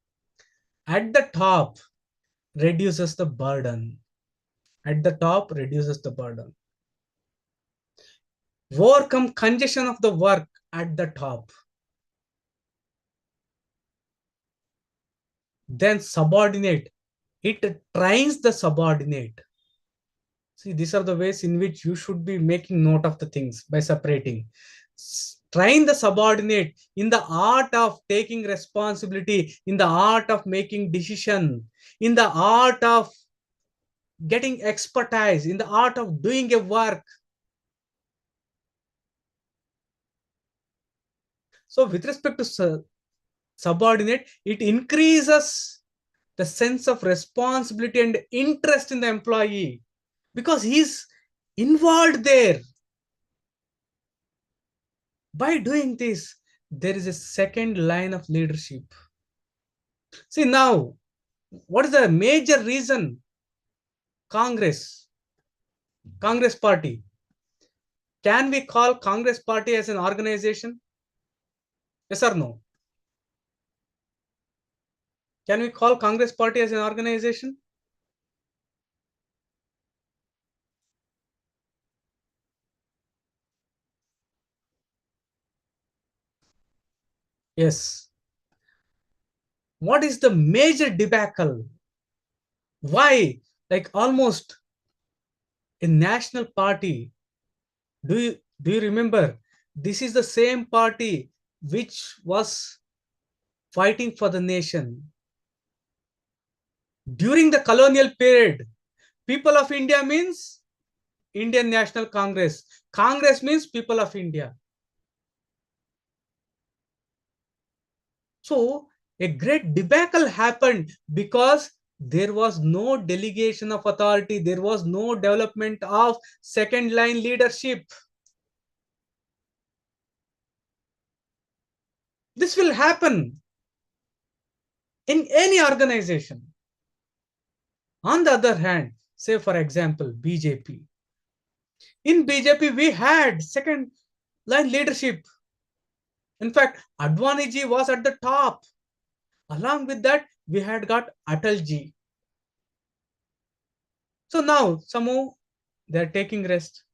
At the top, reduces the burden. At the top, reduces the burden. Overcome congestion of the work at the top. Then subordinate. It trains the subordinate. See, these are the ways in which you should be making note of the things by separating. Train the subordinate in the art of taking responsibility, in the art of making decision, in the art of getting expertise, in the art of doing a work. So with respect to subordinate, it increases the sense of responsibility and interest in the employee because he's involved there. By doing this, there is a second line of leadership. See now, what is the major reason Congress party? Can we call Congress party as an organization? Yes or no? Can we call Congress party as an organization? Yes. What is the major debacle? Why? Like almost a national party. Do you remember? This is the same party which was fighting for the nation during the colonial period. People of India means Indian National Congress. Congress means people of India. So a great debacle happened because there was no delegation of authority. There was no development of second line leadership. This will happen in any organization. On the other hand, say for example, BJP. In BJP, we had second line leadership. In fact, Advaniji was at the top. Along with that, we had got Atalji. So now, somehow, they are taking rest.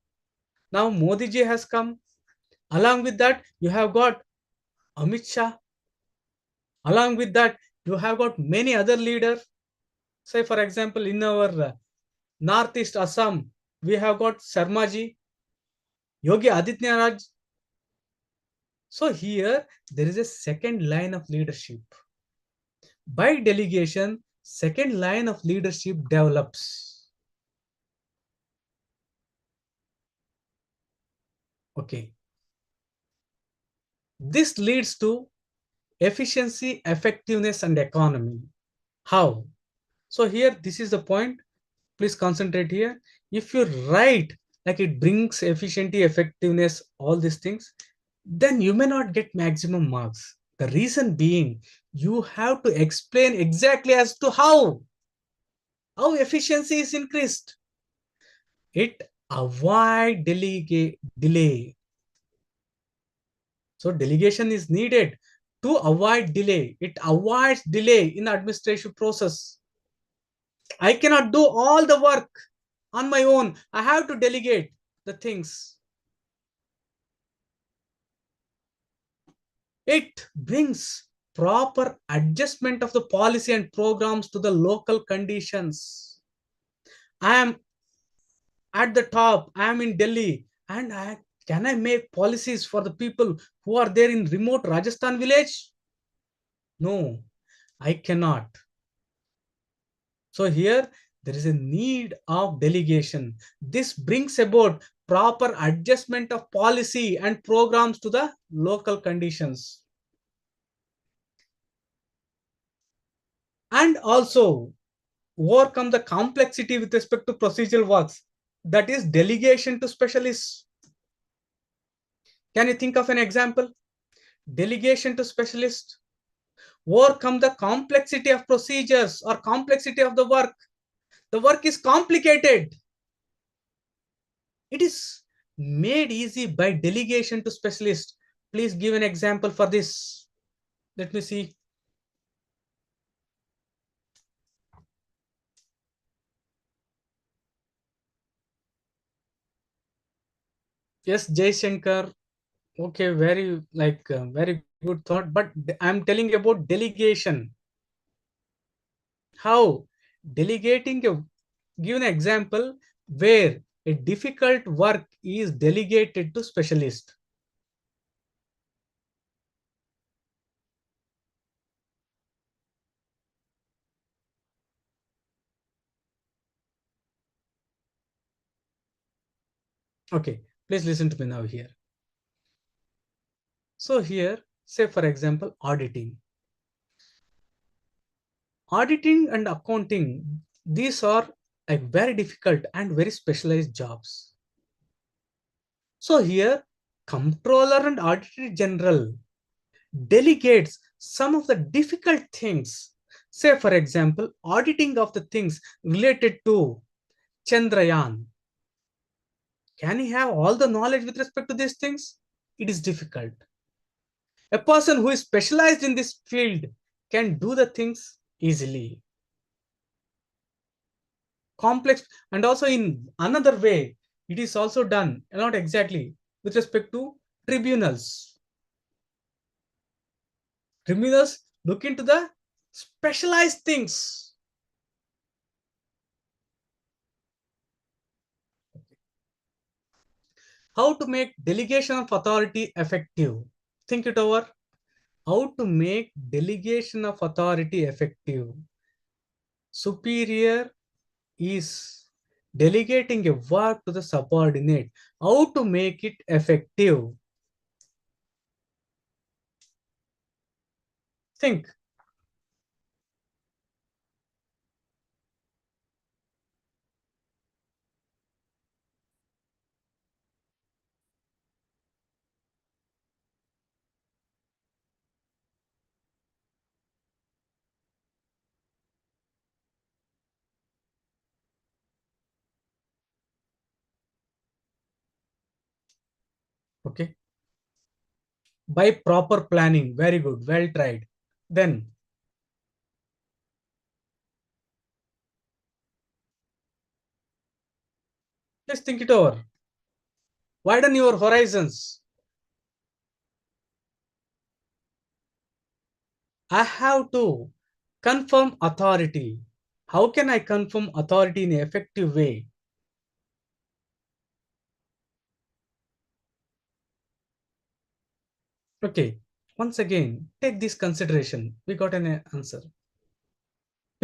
Now, Modi ji has come. Along with that, you have got Amit Shah. Along with that, you have got many other leaders. Say, for example, in our Northeast Assam, we have got Sharma ji, Yogi Adityanath. So here, there is a second line of leadership. By delegation, second line of leadership develops. Okay. This leads to efficiency, effectiveness, and economy. How? So here, this is the point. Please concentrate here. If you write like it brings efficiency, effectiveness, all these things, then you may not get maximum marks. The reason being, you have to explain exactly as to how efficiency is increased. It avoid delay. So delegation is needed to avoid delay. It avoids delay in the administrative process. I cannot do all the work on my own. I have to delegate the things. It brings proper adjustment of the policy and programs to the local conditions. I am at the top, I am in Delhi, and can I make policies for the people who are there in remote Rajasthan village? No, I cannot. So here there is a need of delegation. This brings about proper adjustment of policy and programs to the local conditions. And also overcome the complexity with respect to procedural works. That is delegation to specialists. Can you think of an example? Delegation to specialists. Overcome the complexity of procedures or complexity of the work. The work is complicated. It is made easy by delegation to specialists. Please give an example for this. Let me see. Yes, Jay Shankar. Okay, very good thought. But I'm telling about delegation. How? Delegating a give an example where a difficult work is delegated to specialist. Okay, please listen to me now here. So here, say for example, auditing. Auditing and accounting, these are like very difficult and very specialized jobs. So here, comptroller and auditor general delegates some of the difficult things. Say for example, auditing of the things related to Chandrayaan. Can he have all the knowledge with respect to these things? It is difficult. A person who is specialized in this field can do the things easily. Complex, and also in another way, it is also done, not exactly, with respect to tribunals. Tribunals look into the specialized things. How to make delegation of authority effective? Think it over. How to make delegation of authority effective? Superior is delegating a work to the subordinate. How to make it effective? Think. Okay. By proper planning. Very good. Well tried. Then let's think it over. Widen your horizons. I have to confirm authority. How can I confirm authority in an effective way? Okay. Once again, take this consideration. We got an answer.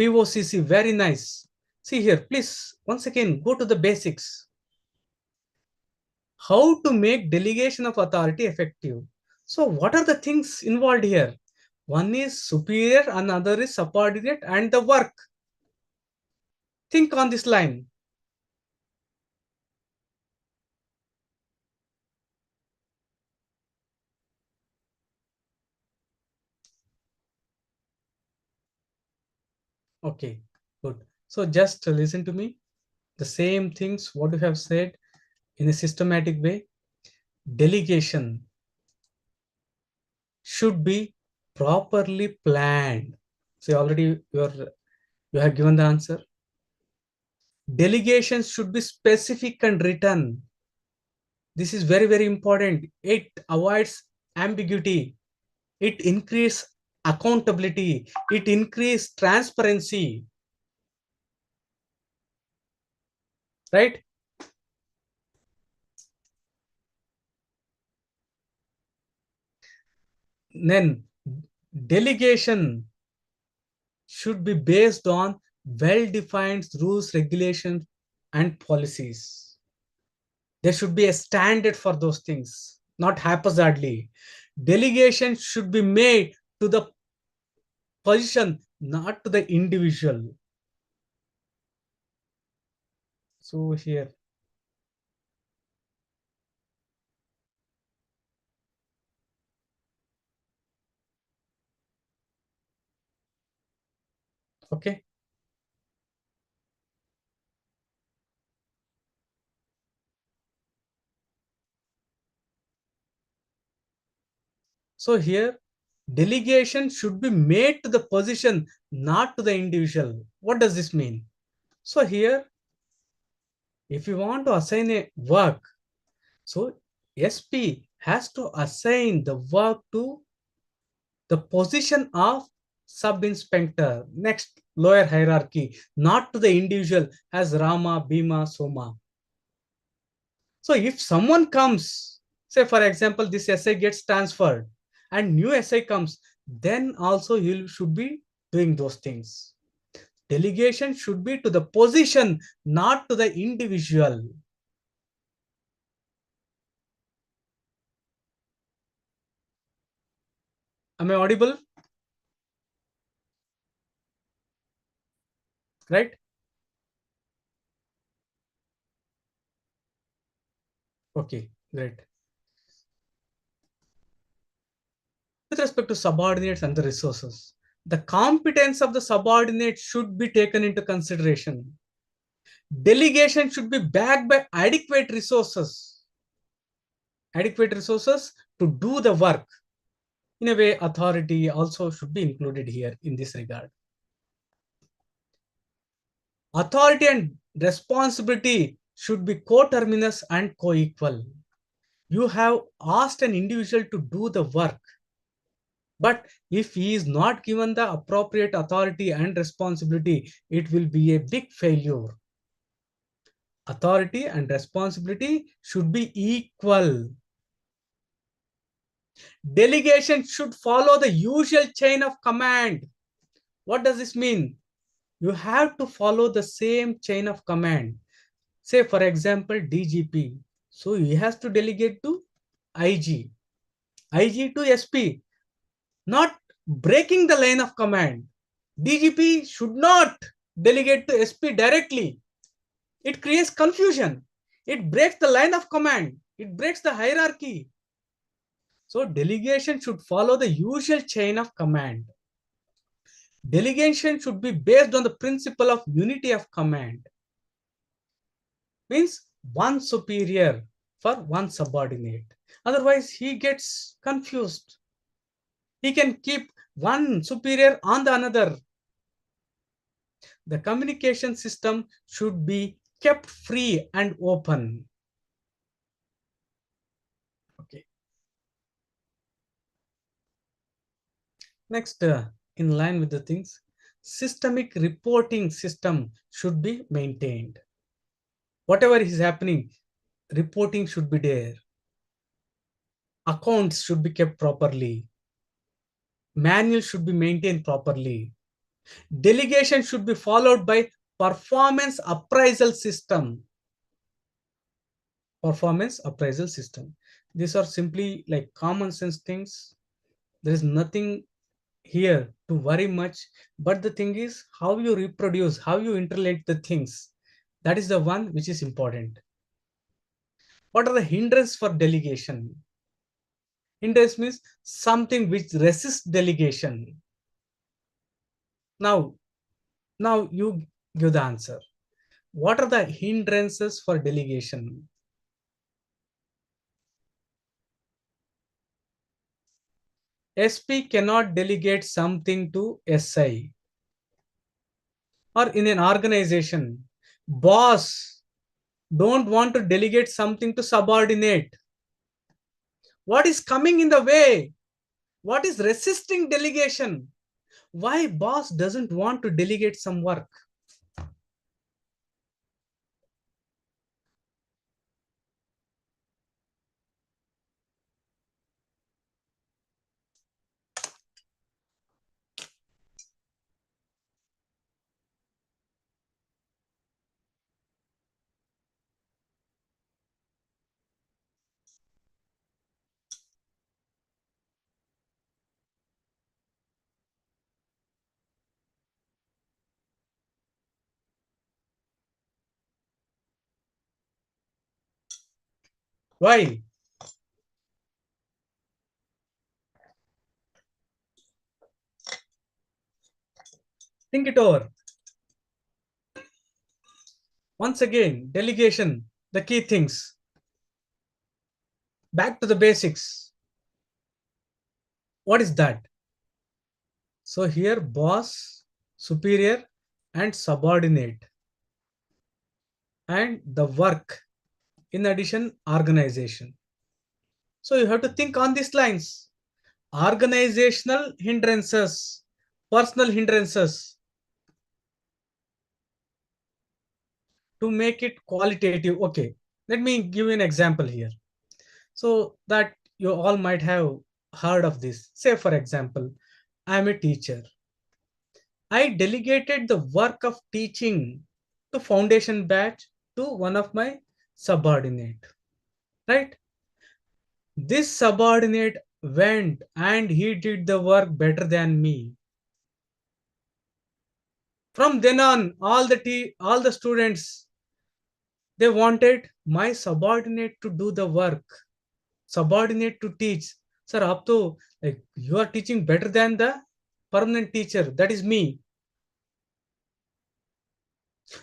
POCC, very nice. See here, please, once again, go to the basics. How to make delegation of authority effective? So what are the things involved here? One is superior, another is subordinate, and the work. Think on this line. Okay, good. So just listen to me. The same things what you have said in a systematic way. Delegation should be properly planned. See, already you have given the answer. Delegations should be specific and written. This is very, very important. It avoids ambiguity. It increases accountability. It increases transparency. Right? Then delegation should be based on well-defined rules, regulations, and policies. There should be a standard for those things, not haphazardly. Delegation should be made to the position, not to the individual. So here, okay. So here, delegation should be made to the position, not to the individual. What does this mean? So here, if you want to assign a work, so SP has to assign the work to the position of sub-inspector. Next, lower hierarchy, not to the individual as Rama, Bhima, Soma. So if someone comes, say for example, this essay gets transferred and new essay comes, then also you should be doing those things. Delegation should be to the position, not to the individual. Am I audible? Right? Okay, great. With respect to subordinates and the resources, the competence of the subordinate should be taken into consideration. Delegation should be backed by adequate resources to do the work. In a way, authority also should be included here in this regard. Authority and responsibility should be coterminous and co-equal. You have asked an individual to do the work, but if he is not given the appropriate authority and responsibility, it will be a big failure. Authority and responsibility should be equal. Delegation should follow the usual chain of command. What does this mean? You have to follow the same chain of command. Say, for example, DGP. So he has to delegate to IG, IG to SP, not breaking the line of command. DGP should not delegate to SP directly. It creates confusion. It breaks the line of command. It breaks the hierarchy. So delegation should follow the usual chain of command. Delegation should be based on the principle of unity of command. Means one superior for one subordinate. Otherwise, he gets confused. He can keep one superior on the another. The communication system should be kept free and open. Okay. Next, in line with the things, systemic reporting system should be maintained. Whatever is happening, reporting should be there. Accounts should be kept properly. Manual should be maintained properly. Delegation should be followed by performance appraisal system. Performance appraisal system. These are simply like common sense things. There is nothing here to worry much. But the thing is how you reproduce, how you interlink the things. That is the one which is important. What are the hindrances for delegation? Hindrance means something which resists delegation. Now you give the answer. What are the hindrances for delegation? SP cannot delegate something to SI. Or in an organization, boss don't want to delegate something to subordinate. What is coming in the way? What is resisting delegation? Why boss doesn't want to delegate some work? Why? Think it over. Once again, delegation, the key things. Back to the basics. What is that? So here, boss, superior, and subordinate. And the work. In addition, organization. So you have to think on these lines. Organizational hindrances, personal hindrances. to make it qualitative. Okay, let me give you an example here so that you all might have heard of this. Say, for example, I am a teacher. I delegated the work of teaching to foundation batch to one of my subordinate, right? This subordinate went and he did the work better than me. From then on, all the students, they wanted my subordinate to do the work, subordinate to teach. Sir, up to like you are teaching better than the permanent teacher. That is me.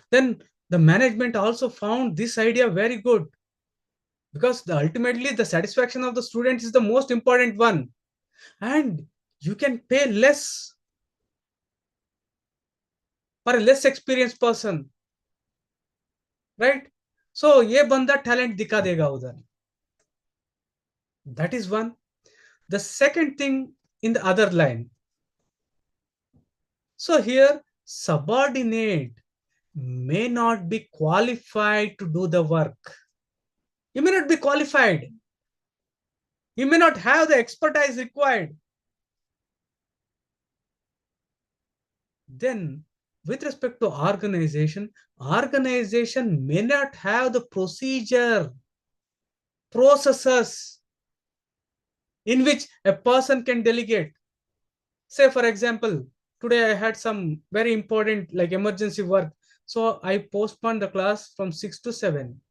Then the management also found this idea very good because ultimately the satisfaction of the student is the most important one, and you can pay less for a less experienced person, right? So ये बंदा talent दिखा देगा उधर. That is one. The second thing in the other line. So here subordinate may not be qualified to do the work. You may not be qualified. You may not have the expertise required. Then with respect to organization may not have the procedure, processes in which a person can delegate. Say, for example, today I had some very important like emergency work. So I postponed the class from 6 to 7.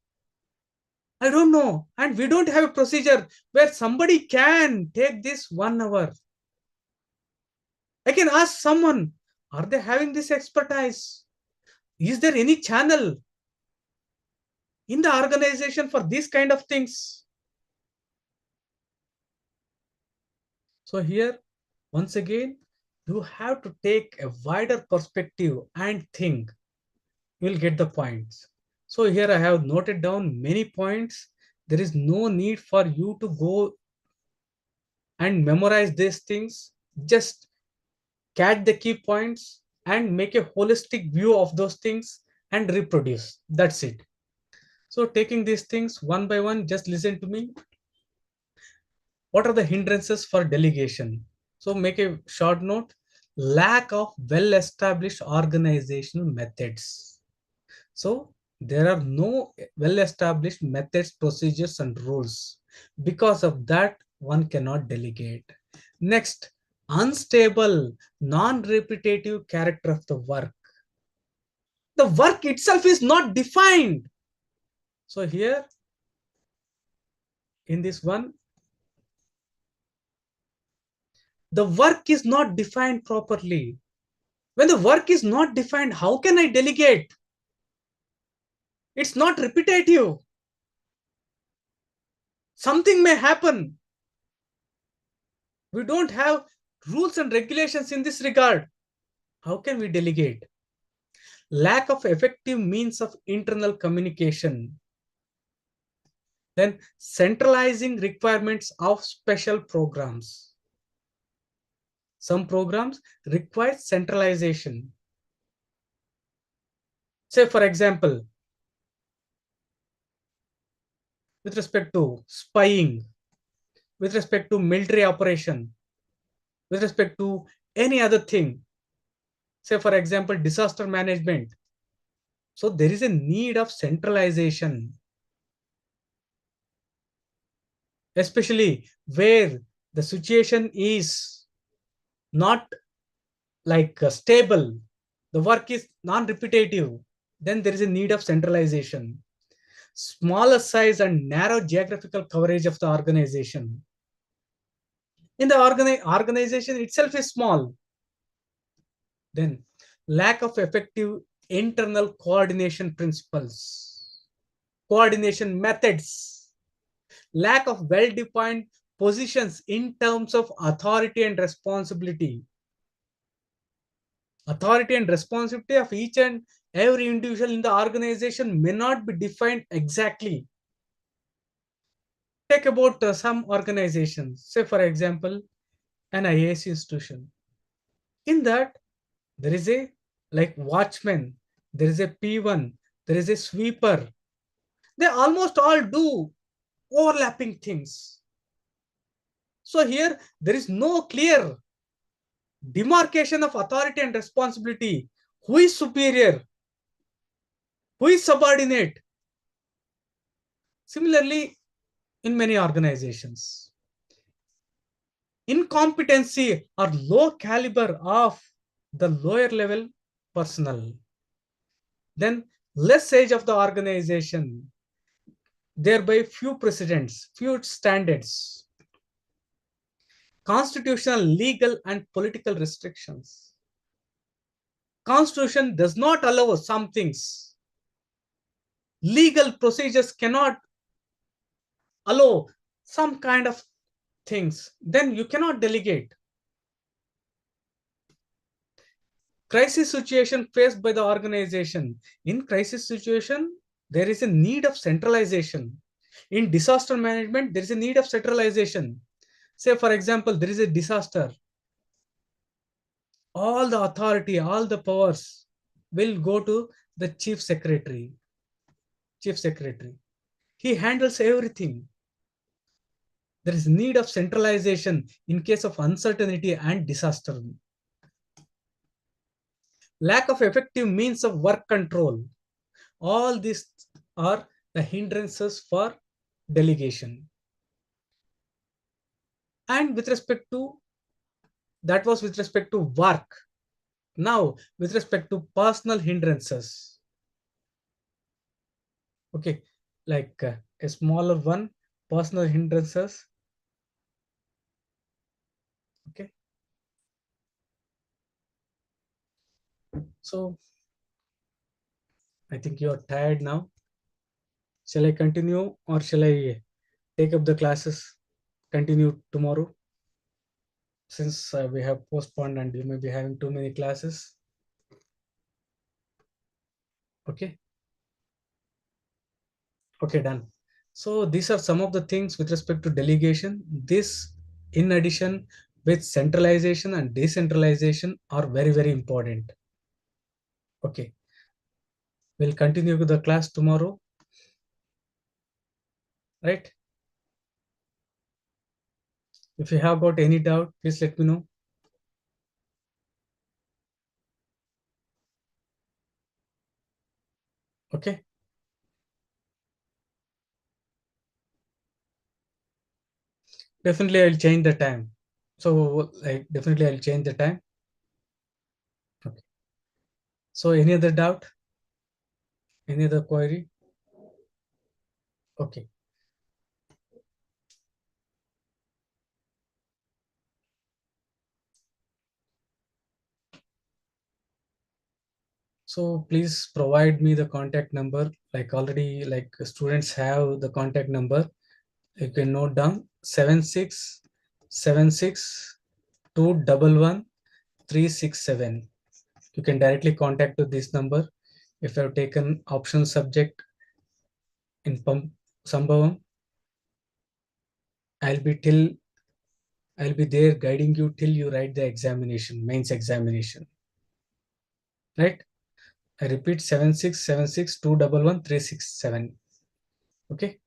I don't know. And we don't have a procedure where somebody can take this 1 hour. I can ask someone, are they having this expertise? Is there any channel in the organization for these kind of things? So here, once again, you have to take a wider perspective and think. You'll get the points. So here I have noted down many points. There is no need for you to go and memorize these things. Just catch the key points and make a holistic view of those things and reproduce. That's it. So taking these things one by one, just listen to me. What are the hindrances for delegation? So make a short note. Lack of well-established organizational methods. So there are no well-established methods, procedures, and rules. Because of that, one cannot delegate. Next, unstable, non-repetitive character of the work. The work itself is not defined. So here, in this one, the work is not defined properly. When the work is not defined, how can I delegate? It's not repetitive. Something may happen. We don't have rules and regulations in this regard. How can we delegate? Lack of effective means of internal communication. Then centralizing requirements of special programs. Some programs require centralization. Say, for example, with respect to spying, with respect to military operation, with respect to any other thing. Say, for example, disaster management. So there is a need of centralization, especially where the situation is not like stable, the work is non-repetitive, then there is a need of centralization. Smaller size and narrow geographical coverage of the organization. In the organization itself is small. Then lack of effective internal coordination principles, coordination methods, lack of well-defined positions in terms of authority and responsibility. Authority and responsibility of each and every individual in the organization may not be defined exactly. Take about some organizations, say for example, an IAS institution. In that, there is a like watchman, there is a P1, there is a sweeper. They almost all do overlapping things. So here there is no clear demarcation of authority and responsibility. Who is superior? Who is subordinate? Similarly, in many organizations, incompetency or low caliber of the lower level personnel, then less age of the organization, thereby few precedents, few standards, constitutional, legal, and political restrictions. Constitution does not allow some things. Legal procedures cannot allow some kind of things. Then you cannot delegate. Crisis situation faced by the organization. In crisis situation, there is a need of centralization. In disaster management, there is a need of centralization. Say, for example, there is a disaster. All the authority, all the powers will go to the chief secretary. Chief secretary. He handles everything. There is need of centralization in case of uncertainty and disaster. Lack of effective means of work control. All these are the hindrances for delegation. And with respect to, that was with respect to work. Now, with respect to personal hindrances. Okay, like a smaller one, personal hindrances. Okay. So, I think you're tired now. Shall I continue or shall I take up the classes? Continue tomorrow? Since we have postponed and you may be having too many classes. Okay. Okay, done. So these are some of the things with respect to delegation. This, in addition with centralization and decentralization, are very, very important. Okay. We'll continue with the class tomorrow. Right? If you have got any doubt, please let me know. Okay. Definitely I'll change the time. So definitely I'll change the time. Okay. So any other doubt? Any other query? Okay. So please provide me the contact number. Like already, like students have the contact number. You can note down 7676211367. You can directly contact to this number. If you have taken optional subject in Sambhavam, I'll be till I'll be there guiding you till you write the examination, mains examination. Right? I repeat 7676211367. Okay.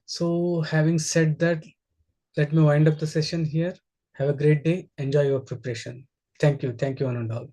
So having said that, let me wind up the session here. Have a great day. Enjoy your preparation. Thank you. Thank you, one and all.